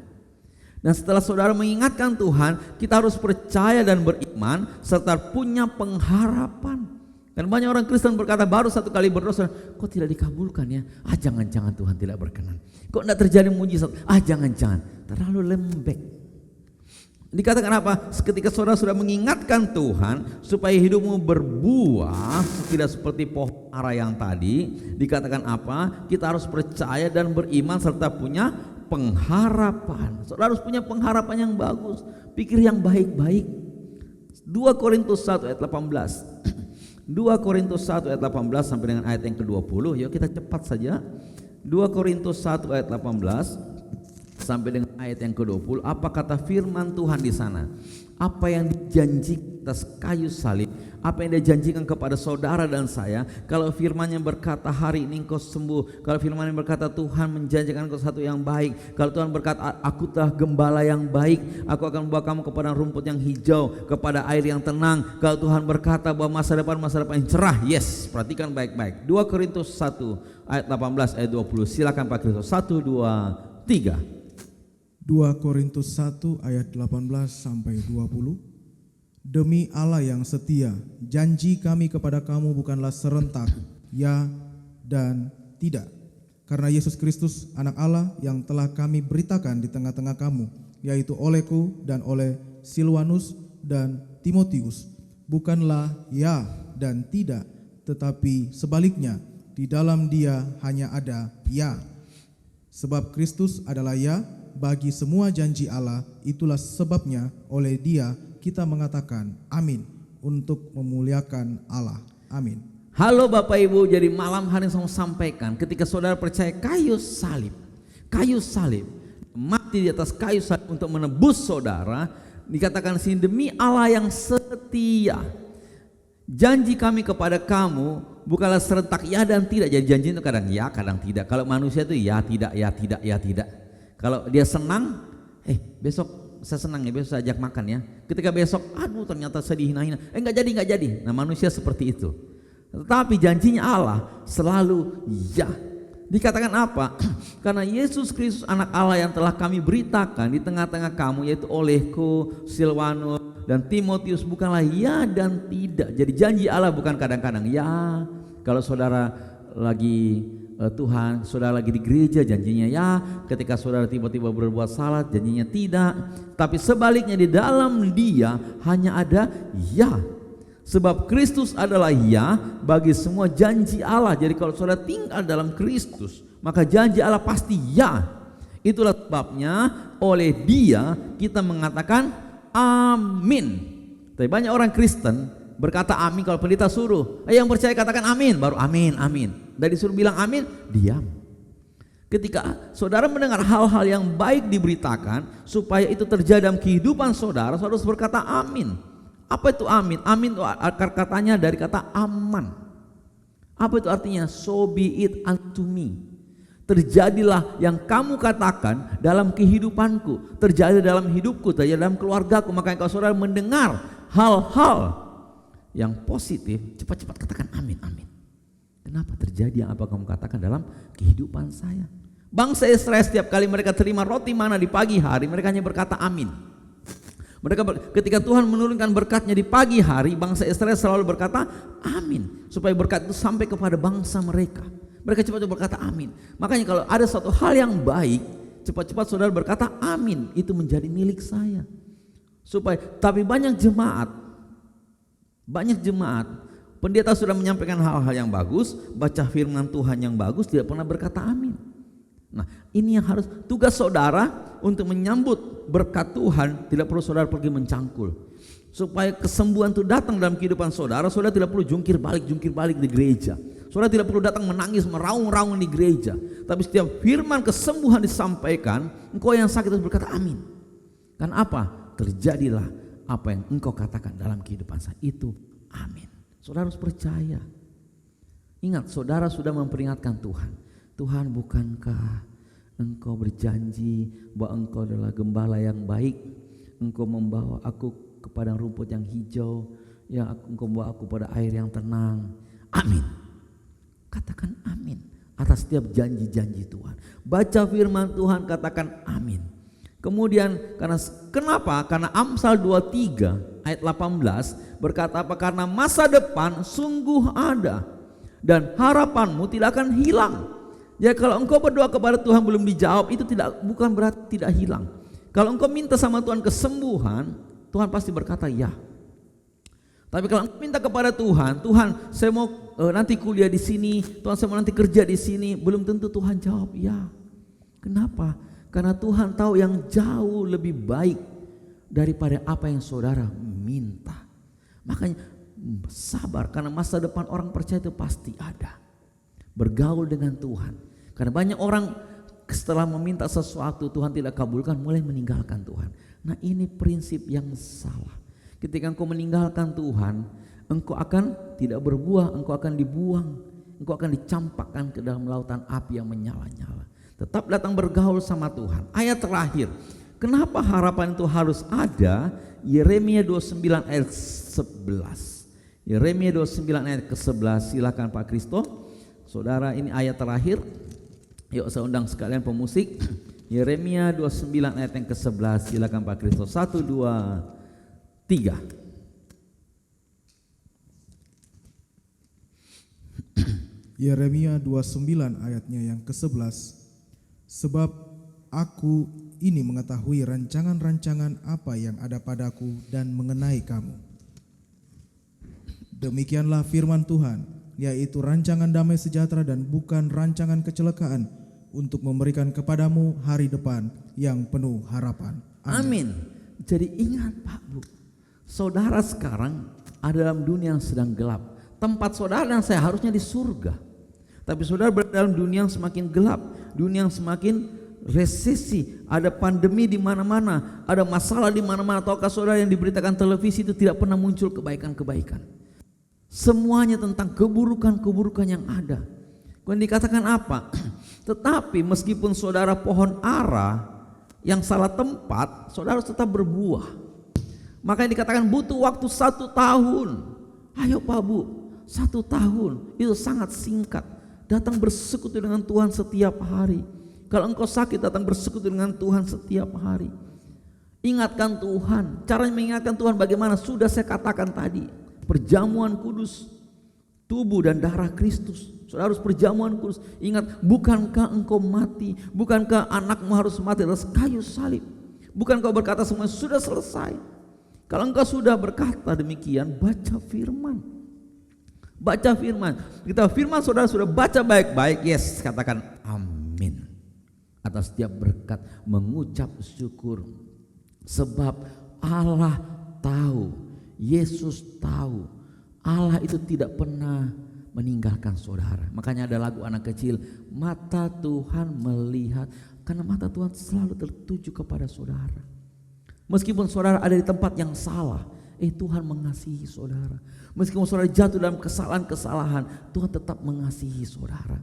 Dan setelah saudara mengingatkan Tuhan, kita harus percaya dan beriman serta punya pengharapan. Dan banyak orang Kristen berkata, baru satu kali berdosa, kok tidak dikabulkan ya? Jangan-jangan Tuhan tidak berkenan. Kok tidak terjadi mujizat? Jangan-jangan. Terlalu lembek. Dikatakan apa? Ketika saudara sudah mengingatkan Tuhan supaya hidupmu berbuah, tidak seperti pohon ara yang tadi, dikatakan apa? Kita harus percaya dan beriman serta punya pengharapan. Saudara harus punya pengharapan yang bagus, pikir yang baik-baik. 2 Korintus 1 ayat 18. 2 Korintus 1 ayat 18 sampai dengan ayat yang ke-20. Yuk kita cepat saja. 2 Korintus 1 ayat 18 sampai dengan ayat yang ke-20. Apa kata firman Tuhan di sana? Apa yang dijanjikan atas kayu salib, apa yang dia janjikan kepada saudara dan saya. Kalau firman-Nya berkata hari ini engkau sembuh, kalau firman-Nya berkata Tuhan menjanjikan engkau sesuatu yang baik, kalau Tuhan berkata aku telah gembala yang baik, aku akan membawa kamu kepada rumput yang hijau, kepada air yang tenang. Kalau Tuhan berkata bahwa masa depan yang cerah, yes, perhatikan baik-baik. 2 Korintus 1 ayat 18 ayat 20. Silakan Pak Kristus. 1, 2, 3. 2 Korintus 1 ayat 18 sampai 20. Demi Allah yang setia, janji kami kepada kamu bukanlah serentak, ya dan tidak. Karena Yesus Kristus anak Allah yang telah kami beritakan di tengah-tengah kamu, yaitu olehku dan oleh Silwanus dan Timotius, bukanlah ya dan tidak, tetapi sebaliknya, di dalam Dia hanya ada ya. Sebab Kristus adalah ya bagi semua janji Allah, itulah sebabnya oleh Dia kita mengatakan amin untuk memuliakan Allah. Amin. Halo Bapak Ibu, jadi malam hari saya mau sampaikan, ketika saudara percaya kayu salib, mati di atas kayu salib untuk menebus saudara, dikatakan sini, demi Allah yang setia, janji kami kepada kamu bukanlah serentak ya dan tidak. Jadi janji itu kadang ya, kadang tidak. Kalau manusia itu ya tidak, ya tidak, ya tidak. Kalau dia senang, besok saya senang ya, besok saya ajak makan ya. Ketika besok, aduh ternyata saya dihina-hina, enggak jadi. Nah manusia seperti itu. Tetapi janjinya Allah selalu ya. Dikatakan apa? Karena Yesus Kristus anak Allah yang telah kami beritakan di tengah-tengah kamu, yaitu olehku, Silwanus dan Timotius, bukanlah ya dan tidak. Jadi janji Allah bukan kadang-kadang ya. Kalau saudara lagi saudara lagi di gereja janjinya ya, ketika saudara tiba-tiba berbuat salah janjinya tidak. Tapi sebaliknya di dalam Dia hanya ada ya. Sebab Kristus adalah ya bagi semua janji Allah. Jadi kalau saudara tinggal dalam Kristus, maka janji Allah pasti ya. Itulah sebabnya oleh Dia kita mengatakan amin. Tapi banyak orang Kristen berkata amin kalau pendeta suruh. Yang percaya katakan amin, baru amin. Dan disuruh bilang amin, diam. Ketika saudara mendengar hal-hal yang baik diberitakan supaya itu terjadi dalam kehidupan saudara, saudara harus berkata amin. Apa itu amin? Amin itu akar katanya dari kata aman. Apa itu artinya? So be it unto me. Terjadilah yang kamu katakan dalam kehidupanku, terjadi dalam hidupku, terjadi dalam keluargaku. Makanya kalau saudara mendengar hal-hal yang positif, cepat-cepat katakan amin. Kenapa terjadi yang apa kamu katakan dalam kehidupan saya? Bangsa Israel setiap kali mereka terima roti mana di pagi hari, mereka hanya berkata amin. Ketika Tuhan menurunkan berkatnya di pagi hari, bangsa Israel selalu berkata amin, supaya berkat itu sampai kepada bangsa mereka. Mereka cepat-cepat berkata amin. Makanya kalau ada suatu hal yang baik, cepat-cepat saudara berkata amin, itu menjadi milik saya. Tapi banyak jemaat, pendeta sudah menyampaikan hal-hal yang bagus, baca firman Tuhan yang bagus, tidak pernah berkata amin. Nah, ini yang harus tugas saudara untuk menyambut berkat Tuhan. Tidak perlu saudara pergi mencangkul. Supaya kesembuhan itu datang dalam kehidupan saudara, saudara tidak perlu jungkir balik di gereja. Saudara tidak perlu datang menangis, meraung-raung di gereja. Tapi setiap firman kesembuhan disampaikan, engkau yang sakit harus berkata amin. Karena apa? Terjadilah apa yang engkau katakan dalam kehidupan saya. Itu amin. Saudara harus percaya. Ingat, saudara sudah memperingatkan Tuhan. Tuhan, bukankah Engkau berjanji bahwa Engkau adalah gembala yang baik, Engkau membawa aku kepada rumput yang hijau, Engkau membawa aku pada air yang tenang. Amin. Katakan amin atas setiap janji-janji Tuhan. Baca firman Tuhan, katakan amin. Kemudian kenapa? Karena Amsal 23 ayat 18 berkata apa? Karena masa depan sungguh ada dan harapanmu tidak akan hilang. Ya, kalau engkau berdoa kepada Tuhan belum dijawab, itu bukan berarti tidak hilang. Kalau engkau minta sama Tuhan kesembuhan, Tuhan pasti berkata ya. Tapi kalau engkau minta kepada Tuhan, Tuhan saya mau nanti kuliah di sini, Tuhan saya mau nanti kerja di sini, belum tentu Tuhan jawab ya. Kenapa? Karena Tuhan tahu yang jauh lebih baik daripada apa yang saudara minta. Makanya sabar, karena masa depan orang percaya itu pasti ada. Bergaul dengan Tuhan. Karena banyak orang setelah meminta sesuatu Tuhan tidak kabulkan, mulai meninggalkan Tuhan. Nah, ini prinsip yang salah. Ketika engkau meninggalkan Tuhan, engkau akan tidak berbuah, engkau akan dibuang, engkau akan dicampakkan ke dalam lautan api yang menyala-nyala. Tetap datang bergaul sama Tuhan. Ayat terakhir, kenapa harapan itu harus ada? Yeremia 29 ayat 11. Yeremia 29 ayat ke-11, silakan Pak Kristo. Saudara, ini ayat terakhir. Yuk saya undang sekalian pemusik. Yeremia 29 ayat yang ke-11. Silakan Pak Kristo. 1, 2, 3. Yeremia 29 ayatnya yang ke-11. Sebab aku ini mengetahui rancangan-rancangan apa yang ada padaku dan mengenai kamu. Demikianlah firman Tuhan, yaitu rancangan damai sejahtera dan bukan rancangan kecelakaan, untuk memberikan kepadamu hari depan yang penuh harapan. Amin. Jadi ingat Pak Bu, saudara sekarang ada dalam dunia yang sedang gelap. Tempat saudara dan saya harusnya di surga. Tapi saudara berada dalam dunia yang semakin gelap, dunia yang semakin resesi, ada pandemi di mana-mana, ada masalah di mana-mana. Tahukah saudara yang diberitakan televisi itu tidak pernah muncul kebaikan-kebaikan. Semuanya tentang keburukan-keburukan yang ada. Kemudian dikatakan apa? Tetapi meskipun saudara pohon ara yang salah tempat, saudara tetap berbuah. Makanya dikatakan butuh waktu 1 tahun. Ayo Pak Bu, 1 tahun itu sangat singkat. Datang bersekutu dengan Tuhan setiap hari. Kalau engkau sakit, datang bersekutu dengan Tuhan setiap hari. Ingatkan Tuhan. Caranya mengingatkan Tuhan bagaimana? Sudah saya katakan tadi, perjamuan kudus, tubuh dan darah Kristus. Saudara harus perjamuan kudus. Ingat, bukankah engkau mati? Bukankah anakmu harus mati atas kayu salib? Bukankah kau berkata semua sudah selesai? Kalau engkau sudah berkata demikian, baca firman. Baca firman. Kita firman saudara sudah baca baik-baik, yes, katakan amin atas setiap berkat, mengucap syukur. Sebab Allah tahu, Yesus tahu, Allah itu tidak pernah meninggalkan saudara. Makanya ada lagu anak kecil, mata Tuhan melihat, karena mata Tuhan selalu tertuju kepada saudara. Meskipun saudara ada di tempat yang salah, Tuhan mengasihi saudara. Meskipun saudara jatuh dalam kesalahan-kesalahan, Tuhan tetap mengasihi saudara.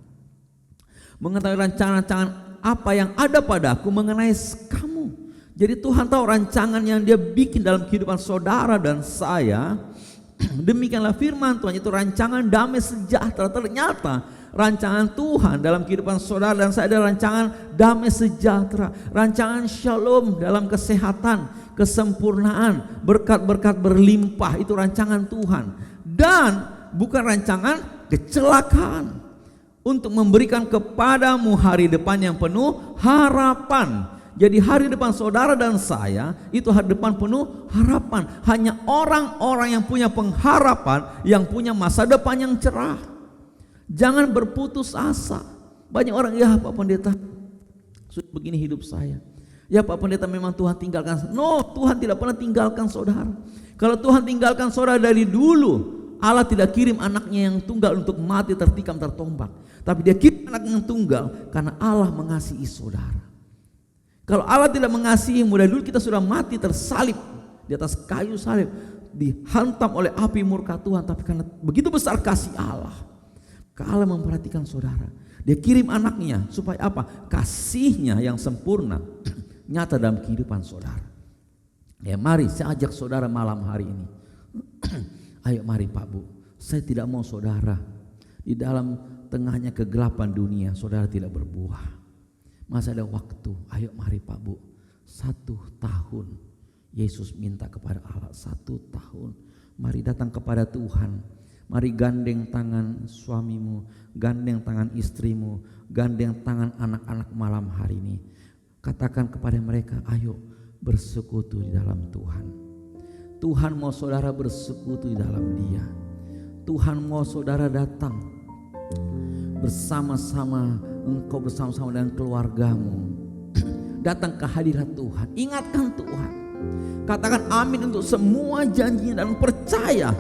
Mengetahui rancangan-rancangan apa yang ada padaku mengenai kamu. Jadi Tuhan tahu rancangan yang Dia bikin dalam kehidupan saudara dan saya. Demikianlah firman Tuhan, itu rancangan damai sejahtera. Ternyata rancangan Tuhan dalam kehidupan saudara dan saya adalah rancangan damai sejahtera, rancangan shalom dalam kesehatan, kesempurnaan, berkat-berkat berlimpah. Itu rancangan Tuhan, dan bukan rancangan kecelakaan, untuk memberikan kepadamu hari depan yang penuh harapan. Jadi hari depan saudara dan saya itu hari depan penuh harapan. Hanya orang-orang yang punya pengharapan, yang punya masa depan yang cerah. Jangan berputus asa. Banyak orang, ya Pak Pendeta, sudah begini hidup saya. Ya Pak Pendeta, memang Tuhan tinggalkan. No, Tuhan tidak pernah tinggalkan saudara. Kalau Tuhan tinggalkan saudara dari dulu, Allah tidak kirim anaknya yang tunggal untuk mati tertikam tertombak. Tapi Dia kirim anaknya yang tunggal karena Allah mengasihi saudara. Kalau Allah tidak mengasihi, mulai dulu kita sudah mati tersalib di atas kayu salib, dihantam oleh api murka Tuhan. Tapi karena begitu besar kasih Allah, Allah memperhatikan saudara. Dia kirim anaknya supaya apa? Kasihnya yang sempurna nyata dalam kehidupan saudara. Ya, mari saya ajak saudara malam hari ini. Ayo mari Pak Bu, saya tidak mau saudara di dalam tengahnya kegelapan dunia saudara tidak berbuah. Masih ada waktu. Ayo mari Pak Bu, 1 tahun Yesus minta kepada Allah, 1 tahun. Mari datang kepada Tuhan. Mari gandeng tangan suamimu, gandeng tangan istrimu, gandeng tangan anak-anak malam hari ini. Katakan kepada mereka, ayo bersekutu di dalam Tuhan. Tuhan mau saudara bersekutu di dalam Dia. Tuhan mau saudara datang bersama-sama, engkau bersama-sama dengan keluargamu. Datang ke hadirat Tuhan. Ingatkan Tuhan. Katakan amin untuk semua janjinya dan percaya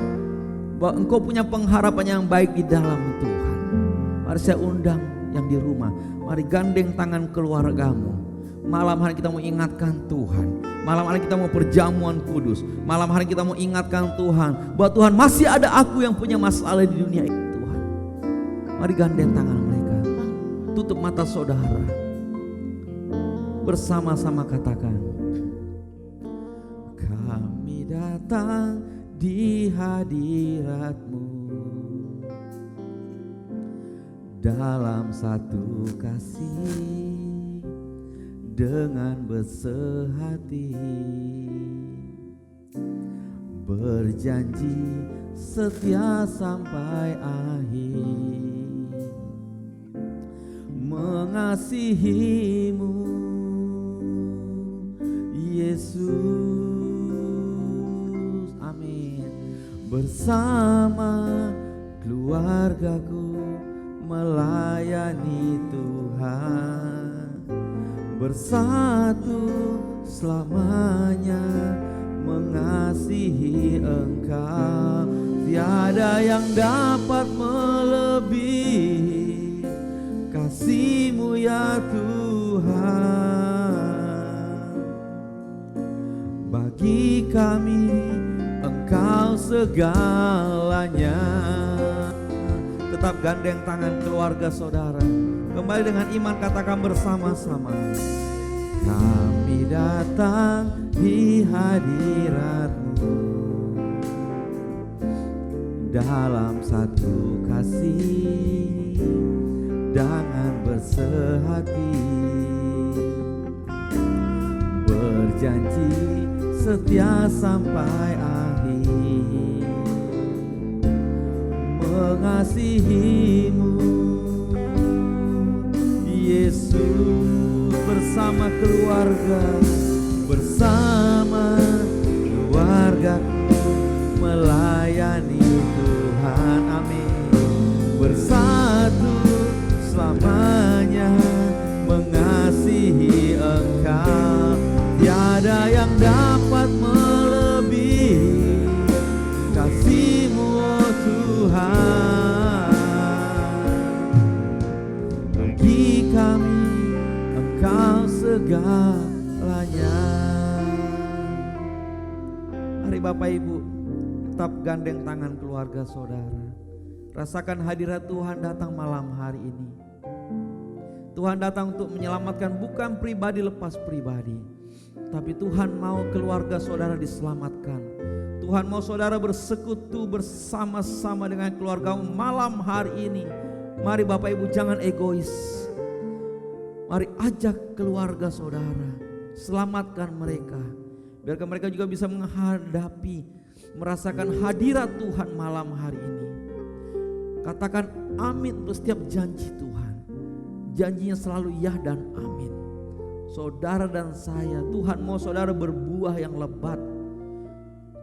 bahwa engkau punya pengharapan yang baik di dalam Tuhan. Mari saya undang yang di rumah, mari gandeng tangan keluargamu. Malam hari kita mau ingatkan Tuhan. Malam hari kita mau perjamuan kudus. Malam hari kita mau ingatkan Tuhan bahwa Tuhan masih ada aku yang punya masalah di dunia ini Tuhan. Mari gandeng tangan mereka. Tutup mata saudara. Bersama-sama katakan, kami datang di hadirat-Mu dalam satu kasih, dengan bersehati, berjanji setia sampai akhir, mengasihi-Mu Yesus. Amin. Bersama keluargaku melayani Tuhan, bersatu selamanya mengasihi Engkau. Tiada Tiada yang dapat melebihi kasih-Mu ya Tuhan. Bagi kami Engkau segalanya. Tetap gandeng tangan keluarga saudara. Kembali dengan iman katakan bersama-sama. Kami datang di hadirat-Mu dalam satu kasih dengan bersehati, berjanji setia sampai akhir, mengasihi-Mu Yesus. Bersama keluarga, bersama keluargaku melayani Tuhan, amin. Bersatu selamanya mengasihi Engkau. Tiada yang dapat melebihi kasih-Mu oh Tuhan. Bagi kami Engkau segalanya. Mari Bapak Ibu tetap gandeng tangan keluarga saudara. Rasakan hadirat Tuhan datang malam hari ini. Tuhan datang untuk menyelamatkan, bukan pribadi lepas pribadi, tapi Tuhan mau keluarga saudara diselamatkan. Tuhan mau saudara bersekutu bersama-sama dengan keluargamu malam hari ini. Mari Bapak Ibu jangan egois. Mari ajak keluarga saudara, selamatkan mereka. Biarkan mereka juga bisa menghadapi, merasakan hadirat Tuhan malam hari ini. Katakan amin untuk setiap janji Tuhan. Janjinya selalu ya dan amin. Saudara dan saya, Tuhan mau saudara berbuah yang lebat.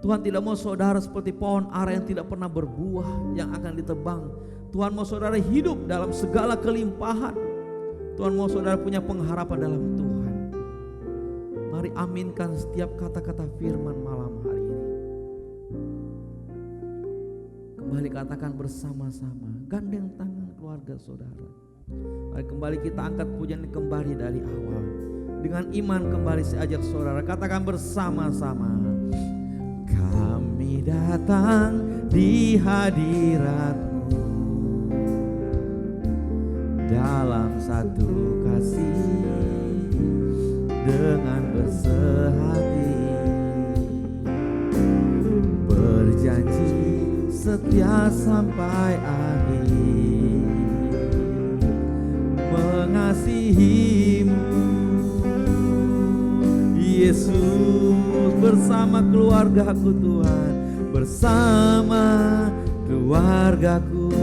Tuhan tidak mau saudara seperti pohon ara yang tidak pernah berbuah, yang akan ditebang. Tuhan mau saudara hidup dalam segala kelimpahan. Tuhan mau saudara punya pengharapan dalam Tuhan. Mari aminkan setiap kata-kata firman malam hari ini. Kembali katakan bersama-sama, gandeng tangan keluarga saudara. Mari kembali kita angkat pujian kembali dari awal. Dengan iman kembali saya ajak saudara, katakan bersama-sama. Kami datang di hadirat-Mu dalam satu kasih dengan bersehati, berjanji setia sampai akhir, mengasihi-Mu Yesus. Bersama keluargaku Tuhan, bersama keluargaku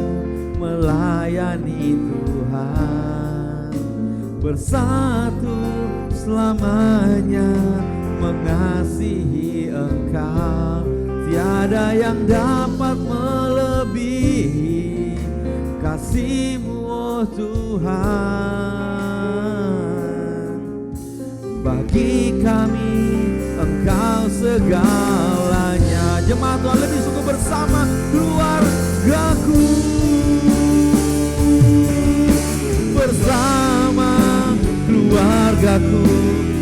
melayani Tuhan, bersatu selamanya mengasihi Engkau. Tiada yang dapat melebihi kasih-Mu oh Tuhan. Bagi kami Engkau segalanya. Jemaat Tuhan lebih sungguh bersama keluargaku, bersama keluargaku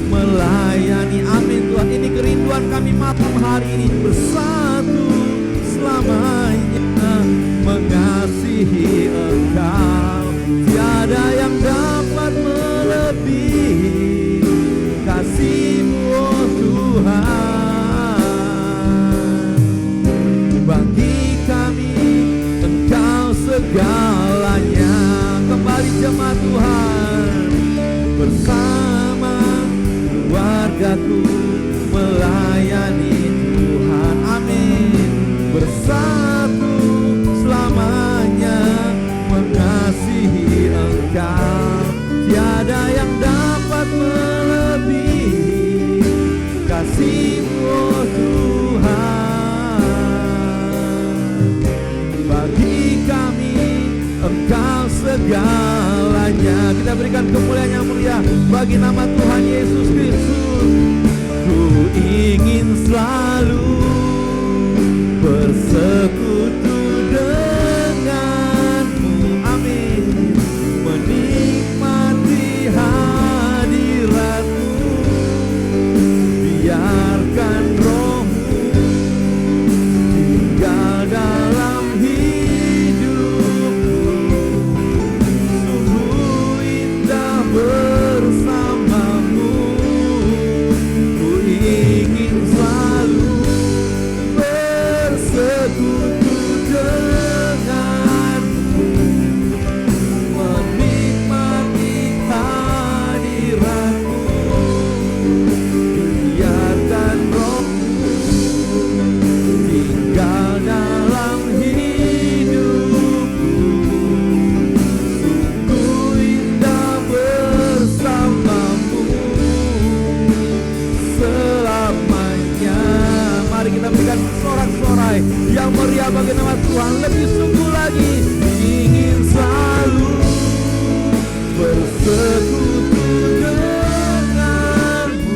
melayani, amin Tuhan. Ini kerinduan kami malam hari ini, bersatu selamanya mengasihi Engkau. Tiada yang dapat melebihi kasih-Mu oh Tuhan. Bagi kami Engkau segalanya. Kembali jemaat Tuhan, bersama keluargaku melayani Tuhan, amin. Bersatu selamanya mengasihi Engkau. Tiada yang dapat melebihi kasih-Mu oh Tuhan. Bagi kami Engkau segalanya. Kita berikan kemuliaan yang mulia bagi nama Tuhan Yesus Kristus. Ku ingin selalu bersekutu yang meriah bagi nama Tuhan. Lebih sungguh lagi ingin selalu bersekutu denganmu.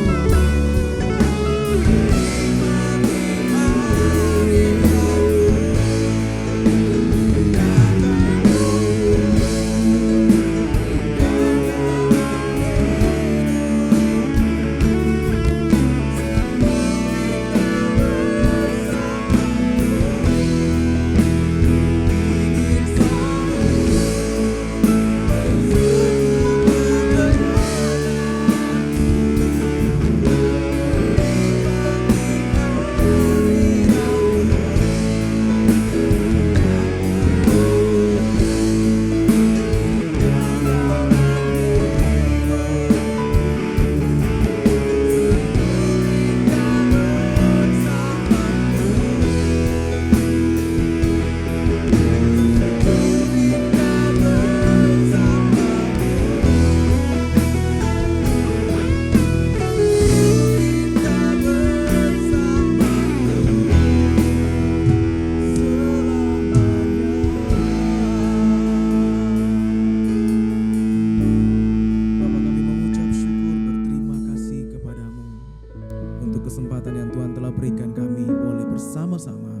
Kesempatan yang Tuhan telah berikan kami boleh bersama-sama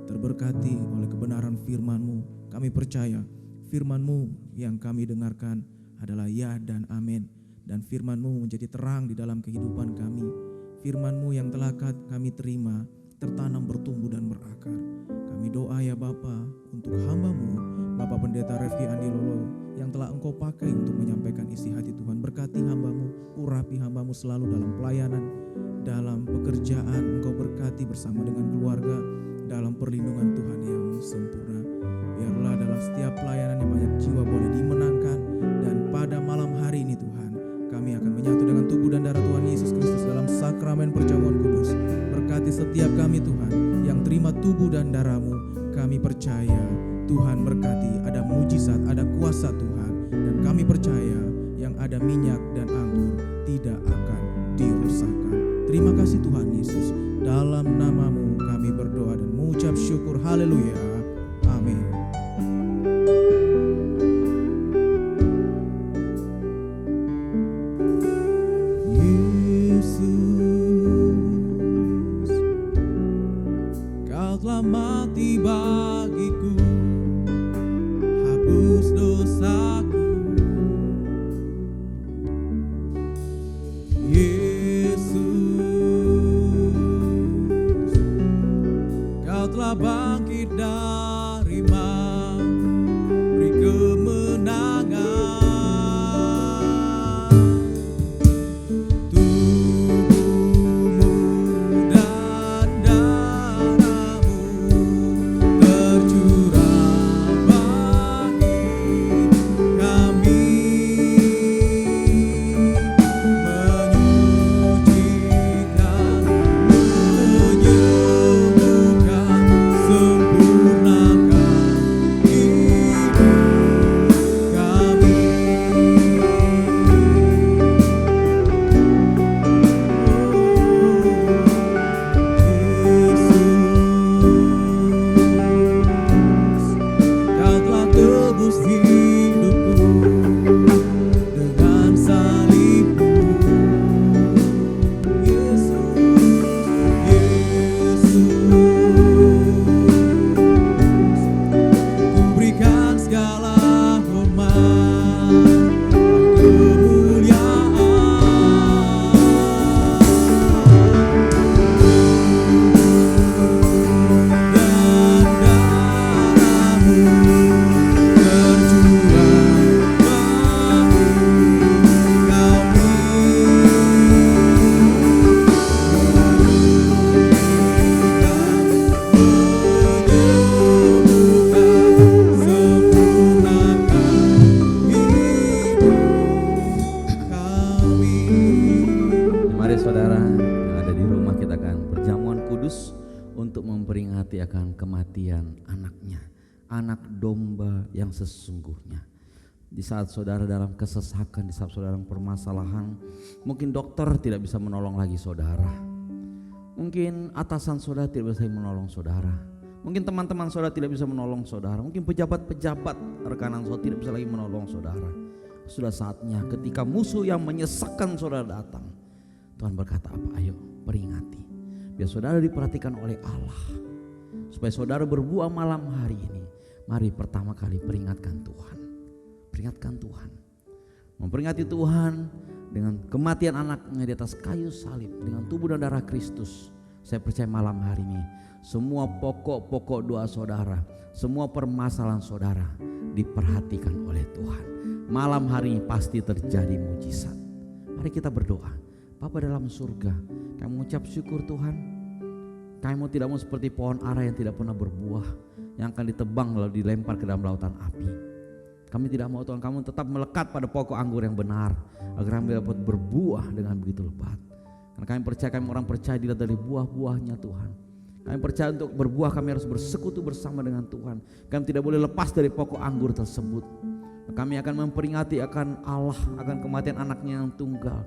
terberkati oleh kebenaran firman-Mu. Kami percaya firman-Mu yang kami dengarkan adalah ya dan amin. Dan firman-Mu menjadi terang di dalam kehidupan kami. Firman-Mu yang telah kami terima tertanam, bertumbuh dan berakar. Kami doa ya Bapa untuk hamba-Mu, Bapak Pendeta Refki Andi Lolo, yang telah Engkau pakai untuk menyampaikan isi hati Tuhan. Berkati hamba-Mu, urapi hamba-Mu selalu dalam pelayanan, dalam pekerjaan. Engkau berkati bersama dengan keluarga dalam perlindungan Tuhan yang sempurna. Biarlah dalam setiap pelayanan yang banyak jiwa boleh dimenangkan. Dan pada malam hari ini Tuhan, kami akan menyatu dengan tubuh dan darah Tuhan Yesus Kristus dalam sakramen perjamuan kudus. Berkati setiap kami Tuhan yang terima tubuh dan darah-Mu. Kami percaya Tuhan berkati, ada mujizat, ada kuasa Tuhan. Dan kami percaya yang ada minyak dan anggur tidak akan dirusakkan. Terima kasih Tuhan Yesus. Dalam nama-Mu kami berdoa dan mengucap syukur. Haleluya. Amin. Yesus, Kau telah mati bagiku, hapus dosaku. Telah bangkit dari maut, beri kemenangan. Tubuh-Mu dan darah-Mu tercurah bagi kami, menyucikan, menyembuhkan, sempurnakan hidup kami. Yesus, Kau telah tebus hidupku dengan salib-Mu. Yesus, Ku berikan segala hormat dan kemuliaan. Dan darah-Mu tercurah Mari saudara yang ada di rumah, kita akan perjamuan kudus untuk memperingati akan kematian anaknya, anak domba yang sesungguhnya. Di saat saudara dalam kesesakan, di saat saudara dalam permasalahan, mungkin dokter tidak bisa menolong lagi saudara, mungkin atasan saudara tidak bisa menolong saudara, Mungkin teman-teman saudara tidak bisa menolong saudara, mungkin pejabat-pejabat rekanan saudara tidak bisa lagi menolong saudara. Sudah saatnya ketika musuh yang menyesakkan saudara datang, Tuhan berkata apa? Ayo peringati, biar saudara diperhatikan oleh Allah, supaya saudara berbuah malam hari ini. Mari pertama kali peringatkan Tuhan. Peringatkan Tuhan. Memperingati Tuhan dengan kematian anaknya di atas kayu salib, dengan tubuh dan darah Kristus. Saya percaya malam hari ini semua pokok-pokok doa saudara, semua permasalahan saudara diperhatikan oleh Tuhan. Malam hari ini pasti terjadi mujizat. Mari kita berdoa. Bapa dalam surga, kami mengucap syukur Tuhan. Kami mau tidak mau seperti pohon ara yang tidak pernah berbuah, yang akan ditebang lalu dilempar ke dalam lautan api. Kami tidak mau Tuhan, kamu tetap melekat pada pokok anggur yang benar, agar kami dapat berbuah dengan begitu lebat. Karena kami percaya, kami orang percaya dilihat dari buah-buahnya Tuhan. Kami percaya untuk berbuah kami harus bersekutu bersama dengan Tuhan. Kami tidak boleh lepas dari pokok anggur tersebut. Kami akan memperingati akan Allah, akan kematian anaknya yang tunggal,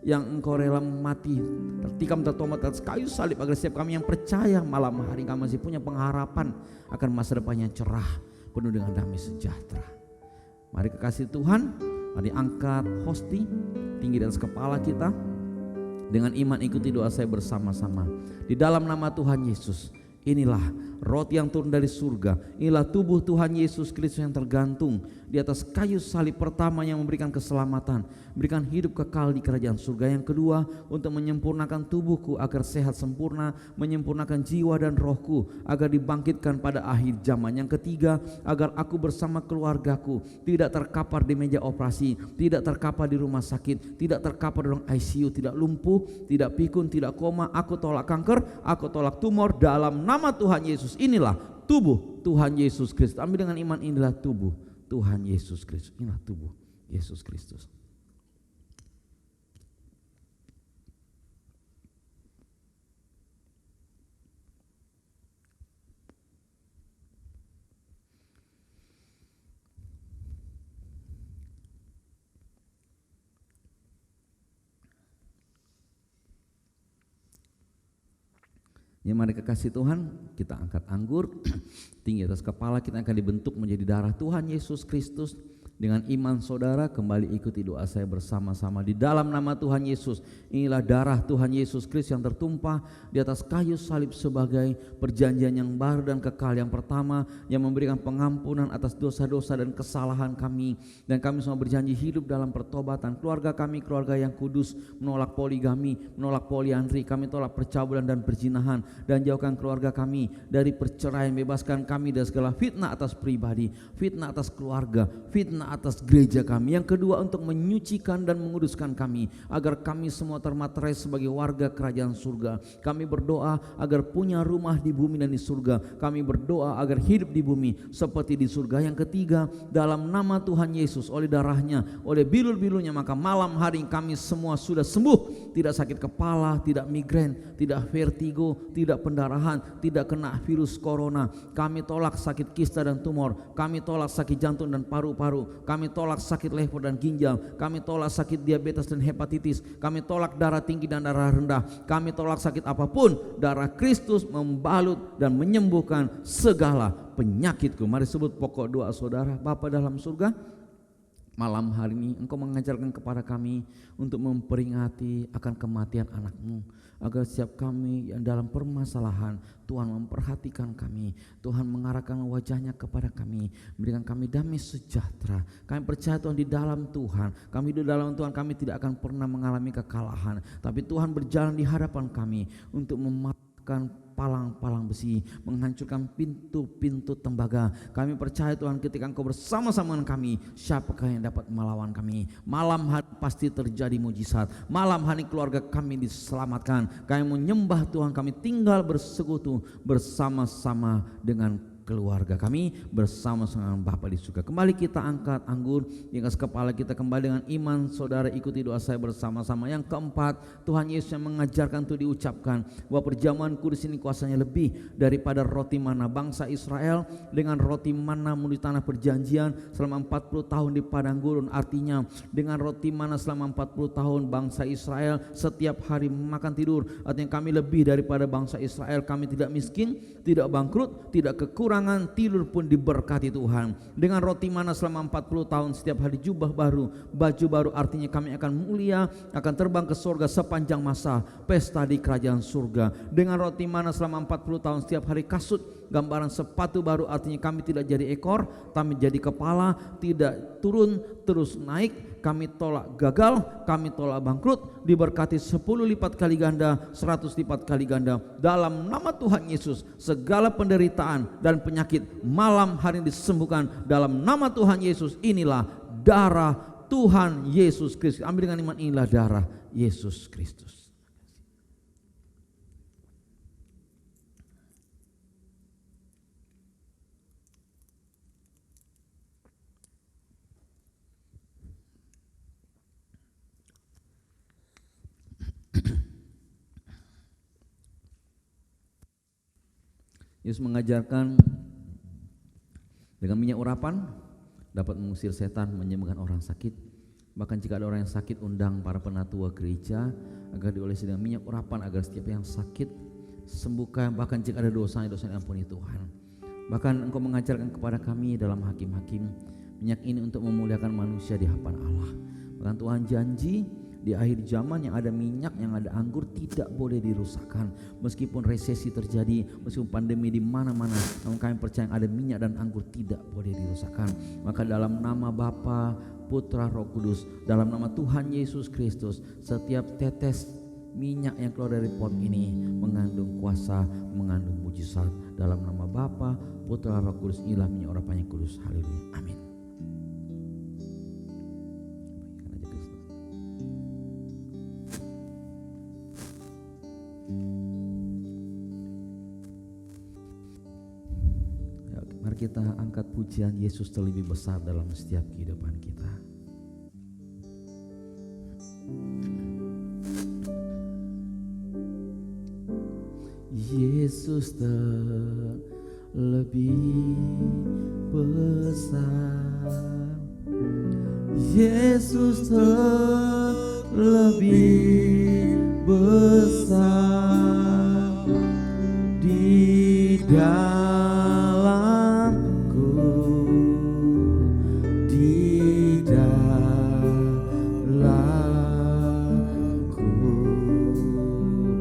yang engkau rela mati tertikam tertomat atas kayu salib, agar setiap kami yang percaya malam hari kami masih punya pengharapan akan masa depan yang cerah penuh dengan damai sejahtera. Mari kekasih Tuhan, mari angkat hosti tinggi di atas kepala kita. Dengan iman ikuti doa saya bersama-sama. Di dalam nama Tuhan Yesus, inilah roti yang turun dari surga, inilah tubuh Tuhan Yesus Kristus yang tergantung di atas kayu salib. Pertama, yang memberikan keselamatan, memberikan hidup kekal di kerajaan surga. Yang kedua, untuk menyempurnakan tubuhku agar sehat sempurna, menyempurnakan jiwa dan rohku agar dibangkitkan pada akhir zaman. Yang ketiga, agar aku bersama keluargaku tidak terkapar di meja operasi, tidak terkapar di rumah sakit, tidak terkapar di ruang ICU, tidak lumpuh, tidak pikun, tidak koma. Aku tolak kanker, aku tolak tumor dalam nama Tuhan Yesus. Inilah tubuh Tuhan Yesus Kristus. Ambil dengan iman, inilah tubuh Tuhan Yesus Kristus. Inilah tubuh Yesus Kristus. Ya, mari kekasih Tuhan, kita angkat anggur tinggi atas kepala kita, akan dibentuk menjadi darah Tuhan Yesus Kristus. Dengan iman saudara kembali ikuti doa saya bersama-sama. Di dalam nama Tuhan Yesus, inilah darah Tuhan Yesus Kristus yang tertumpah di atas kayu salib sebagai perjanjian yang baru dan kekal. Yang pertama, yang memberikan pengampunan atas dosa-dosa dan kesalahan kami. Dan kami semua berjanji hidup dalam pertobatan. Keluarga kami keluarga yang kudus, menolak poligami, menolak poliandri. Kami tolak percabulan dan perzinahan, dan jauhkan keluarga kami dari perceraian. Bebaskan kami dari segala fitnah atas pribadi, fitnah atas keluarga, fitnah atas gereja kami. Yang kedua, untuk menyucikan dan menguduskan kami agar kami semua termaterai sebagai warga kerajaan surga. Kami berdoa agar punya rumah di bumi dan di surga. Kami berdoa agar hidup di bumi seperti di surga. Yang ketiga, dalam nama Tuhan Yesus, oleh darahnya, oleh bilur-bilurnya, maka malam hari kami semua sudah sembuh. Tidak sakit kepala, tidak migrain, tidak vertigo, tidak pendarahan, tidak kena virus corona. Kami tolak sakit kista dan tumor. Kami tolak sakit jantung dan paru-paru. Kami tolak sakit leher dan ginjal. Kami tolak sakit diabetes dan hepatitis. Kami tolak darah tinggi dan darah rendah. Kami tolak sakit apapun. Darah Kristus membalut dan menyembuhkan segala penyakitku. Mari sebut pokok doa saudara. Bapa dalam surga, malam hari ini Engkau mengajarkan kepada kami untuk memperingati akan kematian anak-Mu, agar setiap kami yang dalam permasalahan, Tuhan memperhatikan kami, Tuhan mengarahkan wajahnya kepada kami, memberikan kami damai sejahtera. Kami percaya Tuhan, di dalam Tuhan, kami di dalam Tuhan, kami tidak akan pernah mengalami kekalahan, tapi Tuhan berjalan di hadapan kami untuk mematahkan palang-palang besi, menghancurkan pintu-pintu tembaga. Kami percaya Tuhan, ketika Engkau bersama-sama dengan kami, siapakah yang dapat melawan kami? Malam hari pasti terjadi mujizat. Malam hari keluarga kami diselamatkan. Kami menyembah Tuhan, kami tinggal bersekutu bersama-sama dengan keluarga kami bersama-sama Bapa di surga. Kembali kita angkat anggur di atas kepala kita kembali dengan iman. Saudara ikuti doa saya bersama-sama. Yang keempat, Tuhan Yesus yang mengajarkan untuk diucapkan bahwa perjamuan kudus ini kuasanya lebih daripada roti mana. Bangsa Israel dengan roti mana menuju tanah perjanjian selama 40 tahun di padang gurun. Artinya dengan roti mana selama 40 tahun bangsa Israel setiap hari makan tidur. Artinya kami lebih daripada bangsa Israel. Kami tidak miskin, tidak bangkrut, tidak kekurangan, tidur pun diberkati Tuhan. Dengan roti mana selama 40 tahun setiap hari jubah baru, baju baru, artinya kami akan mulia, akan terbang ke surga sepanjang masa pesta di kerajaan surga. Dengan roti mana selama 40 tahun setiap hari kasut, gambaran sepatu baru, artinya kami tidak jadi ekor, kami jadi kepala, tidak turun terus naik. Kami tolak gagal, kami tolak bangkrut, diberkati 10 lipat kali ganda, 100 lipat kali ganda. Dalam nama Tuhan Yesus, segala penderitaan dan penyakit malam hari ini disembuhkan. Dalam nama Tuhan Yesus, inilah darah Tuhan Yesus Kristus. Ambil dengan iman, inilah darah Yesus Kristus. Yesus mengajarkan dengan minyak urapan dapat mengusir setan, menyembuhkan orang sakit. Bahkan jika ada orang yang sakit, undang para penatua gereja agar diolesi dengan minyak urapan agar setiap yang sakit sembuhkan. Bahkan jika ada dosanya diampuni Tuhan. Bahkan Engkau mengajarkan kepada kami dalam Hakim-Hakim, minyak ini untuk memuliakan manusia di hadapan Allah. Bahkan Tuhan janji di akhir zaman yang ada minyak, yang ada anggur tidak boleh dirusakkan. Meskipun resesi terjadi, meskipun pandemi di mana-mana, namun kami percaya yang ada minyak dan anggur tidak boleh dirusakkan. Maka dalam nama Bapa, Putra, Roh Kudus, dalam nama Tuhan Yesus Kristus, setiap tetes minyak yang keluar dari pot ini mengandung kuasa, mengandung mujizat. Dalam nama Bapa, Putra, Roh Kudus, inilah minyak urapan yang kudus. Haleluya. Amin. Mari kita angkat pujian Yesus terlebih besar dalam setiap kehidupan kita. Yesus terlebih besar, Yesus terlebih besar di dalamku, di dalamku.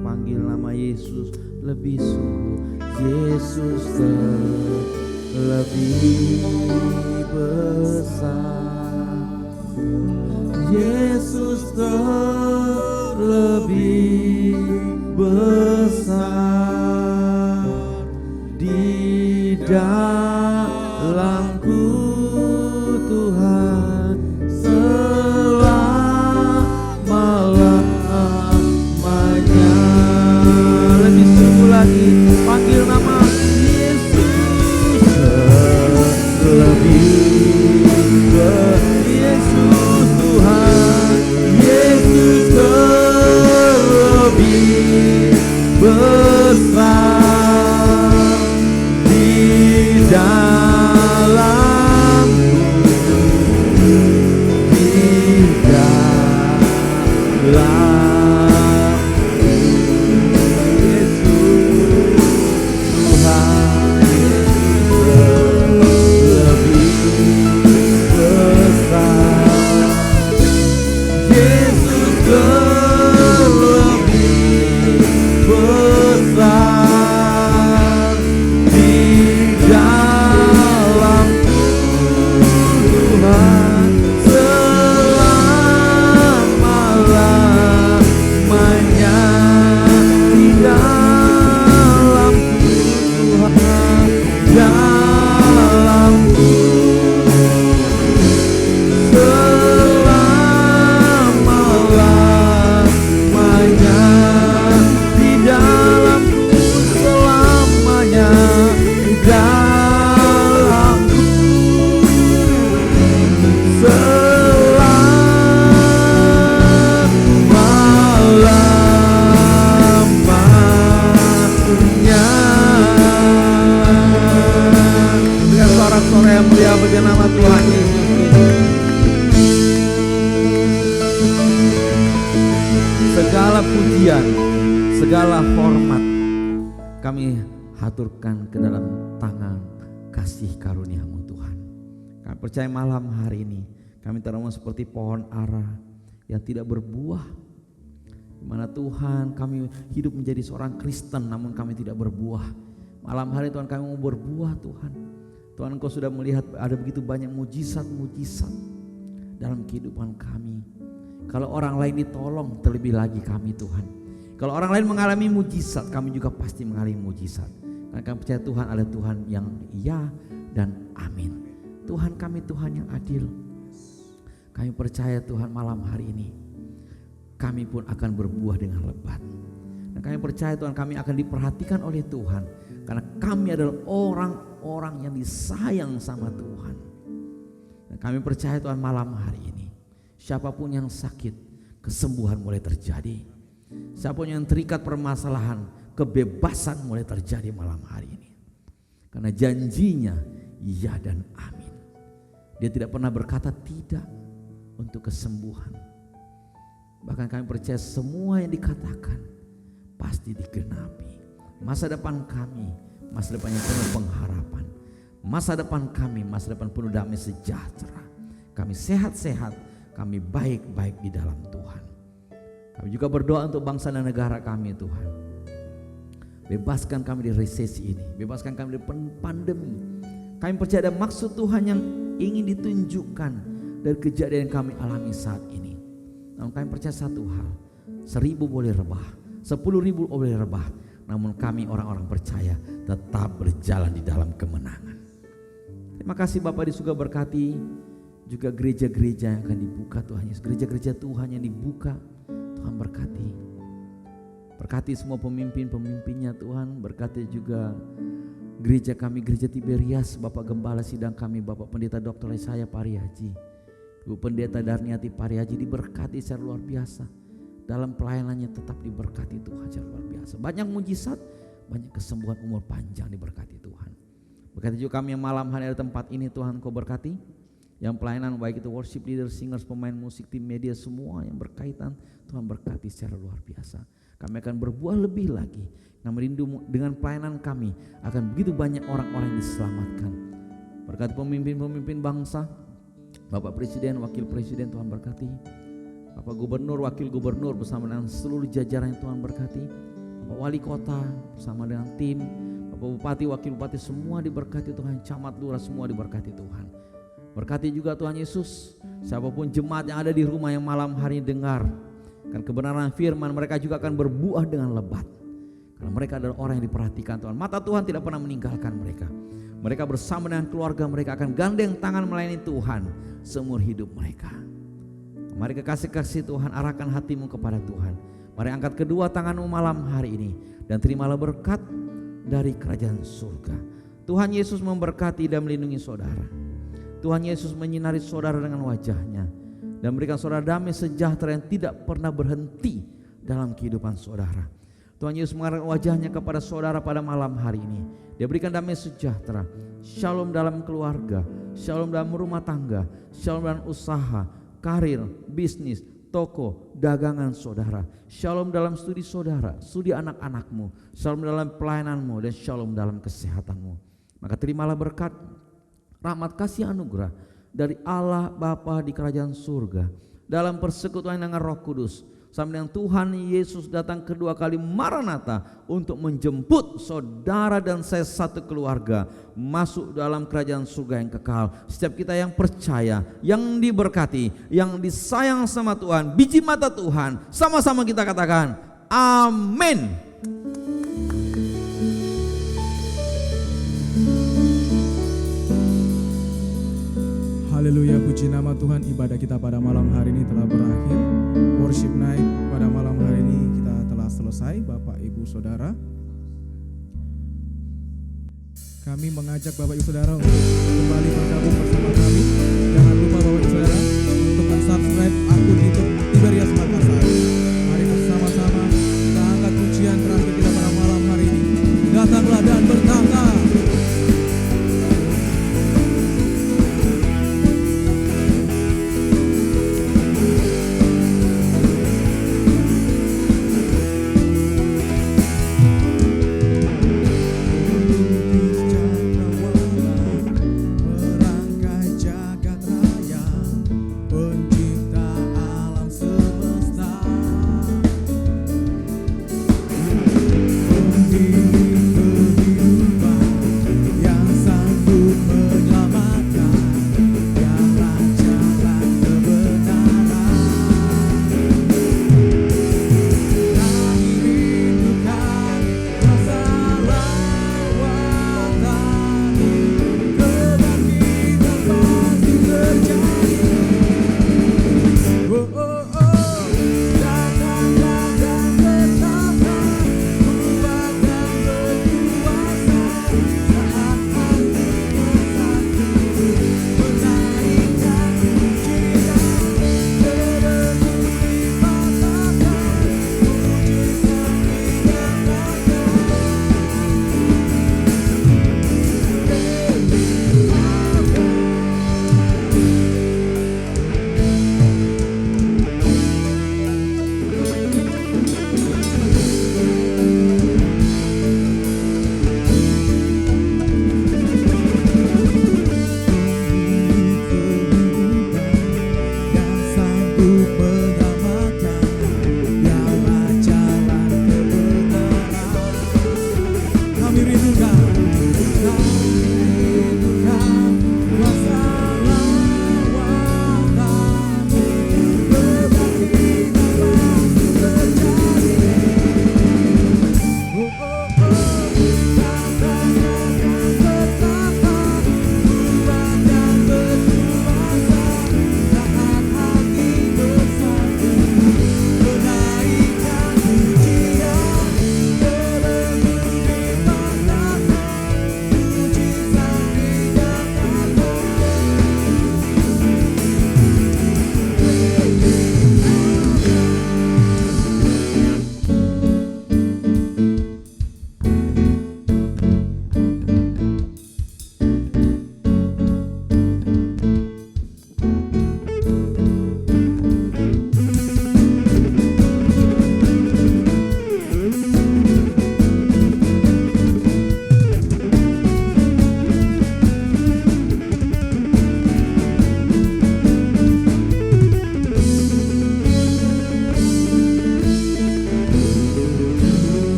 Panggil nama Yesus lebih sungguh. Yesus terlebih besar, Yesus terlebih besar di dalamku Tuhan selama-lamanya. Lebih sungguh lagi, panggil nama Yesus terlebih Yesus Tuhan, Yesus terlebih besar di dalamku, di dalam God. kami haturkan ke dalam tangan kasih karunia-Mu Tuhan. Kami percaya malam hari ini kami terima seperti pohon ara yang tidak berbuah, di mana Tuhan kami hidup menjadi seorang Kristen namun kami tidak berbuah. Malam hari Tuhan kami mau berbuah Tuhan. Tuhan Engkau sudah melihat ada begitu banyak mujizat-mujizat dalam kehidupan kami. Kalau orang lain ditolong, terlebih lagi kami Tuhan. Kalau orang lain mengalami mujizat, kami juga pasti mengalami mujizat. Karena kami percaya Tuhan adalah Tuhan yang ya dan amin. Tuhan kami Tuhan yang adil. Kami percaya Tuhan malam hari ini kami pun akan berbuah dengan lebat. Dan kami percaya Tuhan kami akan diperhatikan oleh Tuhan. Karena kami adalah orang-orang yang disayang sama Tuhan. Dan kami percaya Tuhan malam hari ini siapapun yang sakit, kesembuhan mulai terjadi. Siapapun yang terikat permasalahan, kebebasan mulai terjadi malam hari ini. Karena janjinya ya dan amin. Dia tidak pernah berkata tidak untuk kesembuhan. Bahkan kami percaya semua yang dikatakan pasti digenapi. Masa depan kami, masa depan yang penuh pengharapan. Masa depan kami, masa depan penuh damai sejahtera. Kami sehat-sehat, kami baik-baik di dalam Tuhan. Kami juga berdoa untuk bangsa dan negara kami Tuhan. Bebaskan kami dari resesi ini, bebaskan kami dari pandemi. Kami percaya ada maksud Tuhan yang ingin ditunjukkan dari kejadian yang kami alami saat ini. Namun kami percaya satu hal, 1000 boleh rebah, 10.000 boleh rebah, namun kami orang-orang percaya tetap berjalan di dalam kemenangan. Terima kasih Bapak di surga, berkati juga gereja-gereja yang akan dibuka Tuhan Yesus. Gereja-gereja Tuhan yang dibuka, Tuhan berkati. Berkati semua pemimpin-pemimpinnya Tuhan. Berkati juga gereja kami, gereja Tiberias, Bapak Gembala sidang kami, Bapak Pendeta Dr. Yesaya Parihaji, Ibu Pendeta Darniati Parihaji, diberkati secara luar biasa. Dalam pelayanannya tetap diberkati Tuhan secara luar biasa. Banyak mujizat, banyak kesembuhan, umur panjang diberkati Tuhan. Berkati juga kami yang malam hari ada tempat ini Tuhan Kau berkati. Yang pelayanan baik itu worship leader, singers, pemain musik, tim media, semua yang berkaitan Tuhan berkati secara luar biasa. Kami akan berbuah lebih lagi. Kami rindu dengan pelayanan kami akan begitu banyak orang-orang yang diselamatkan. Berkati pemimpin-pemimpin bangsa, Bapak Presiden, Wakil Presiden Tuhan berkati. Bapak Gubernur, Wakil Gubernur bersama dengan seluruh jajaran yang Tuhan berkati. Bapak Wali Kota bersama dengan tim, Bapak Bupati, Wakil Bupati semua diberkati Tuhan. Camat, Lurah semua diberkati Tuhan. Berkati juga Tuhan Yesus, siapapun jemaat yang ada di rumah yang malam hari dengar kan kebenaran firman, mereka juga akan berbuah dengan lebat. Karena mereka adalah orang yang diperhatikan Tuhan. Mata Tuhan tidak pernah meninggalkan mereka. Mereka bersama dengan keluarga mereka akan gandeng tangan melayani Tuhan seumur hidup mereka. Mari kekasih-kasih Tuhan, arahkan hatimu kepada Tuhan. Mari angkat kedua tanganmu malam hari ini dan terimalah berkat dari kerajaan surga. Tuhan Yesus memberkati dan melindungi saudara. Tuhan Yesus menyinari saudara dengan wajahnya dan berikan saudara damai sejahtera yang tidak pernah berhenti dalam kehidupan saudara. Tuhan Yesus mengarahkan wajahnya kepada saudara pada malam hari ini. Dia berikan damai sejahtera, shalom dalam keluarga, shalom dalam rumah tangga, shalom dalam usaha, karir, bisnis, toko, dagangan saudara, shalom dalam studi saudara, studi anak-anakmu, shalom dalam pelayananmu, dan shalom dalam kesehatanmu. Maka terimalah berkat, rahmat, kasih, anugerah dari Allah Bapa di kerajaan surga dalam persekutuan dengan Roh Kudus sampai dengan Tuhan Yesus datang kedua kali Maranatha untuk menjemput saudara dan saya satu keluarga masuk dalam kerajaan surga yang kekal. Setiap kita yang percaya, yang diberkati, yang disayang sama Tuhan, biji mata Tuhan, sama-sama kita katakan amin. Haleluya, puji nama Tuhan. Ibadah kita pada malam hari ini telah berakhir. Worship night pada malam hari ini kita telah selesai. Bapak, Ibu, Saudara, kami mengajak Bapak Ibu Saudara untuk kembali bergabung bersama kami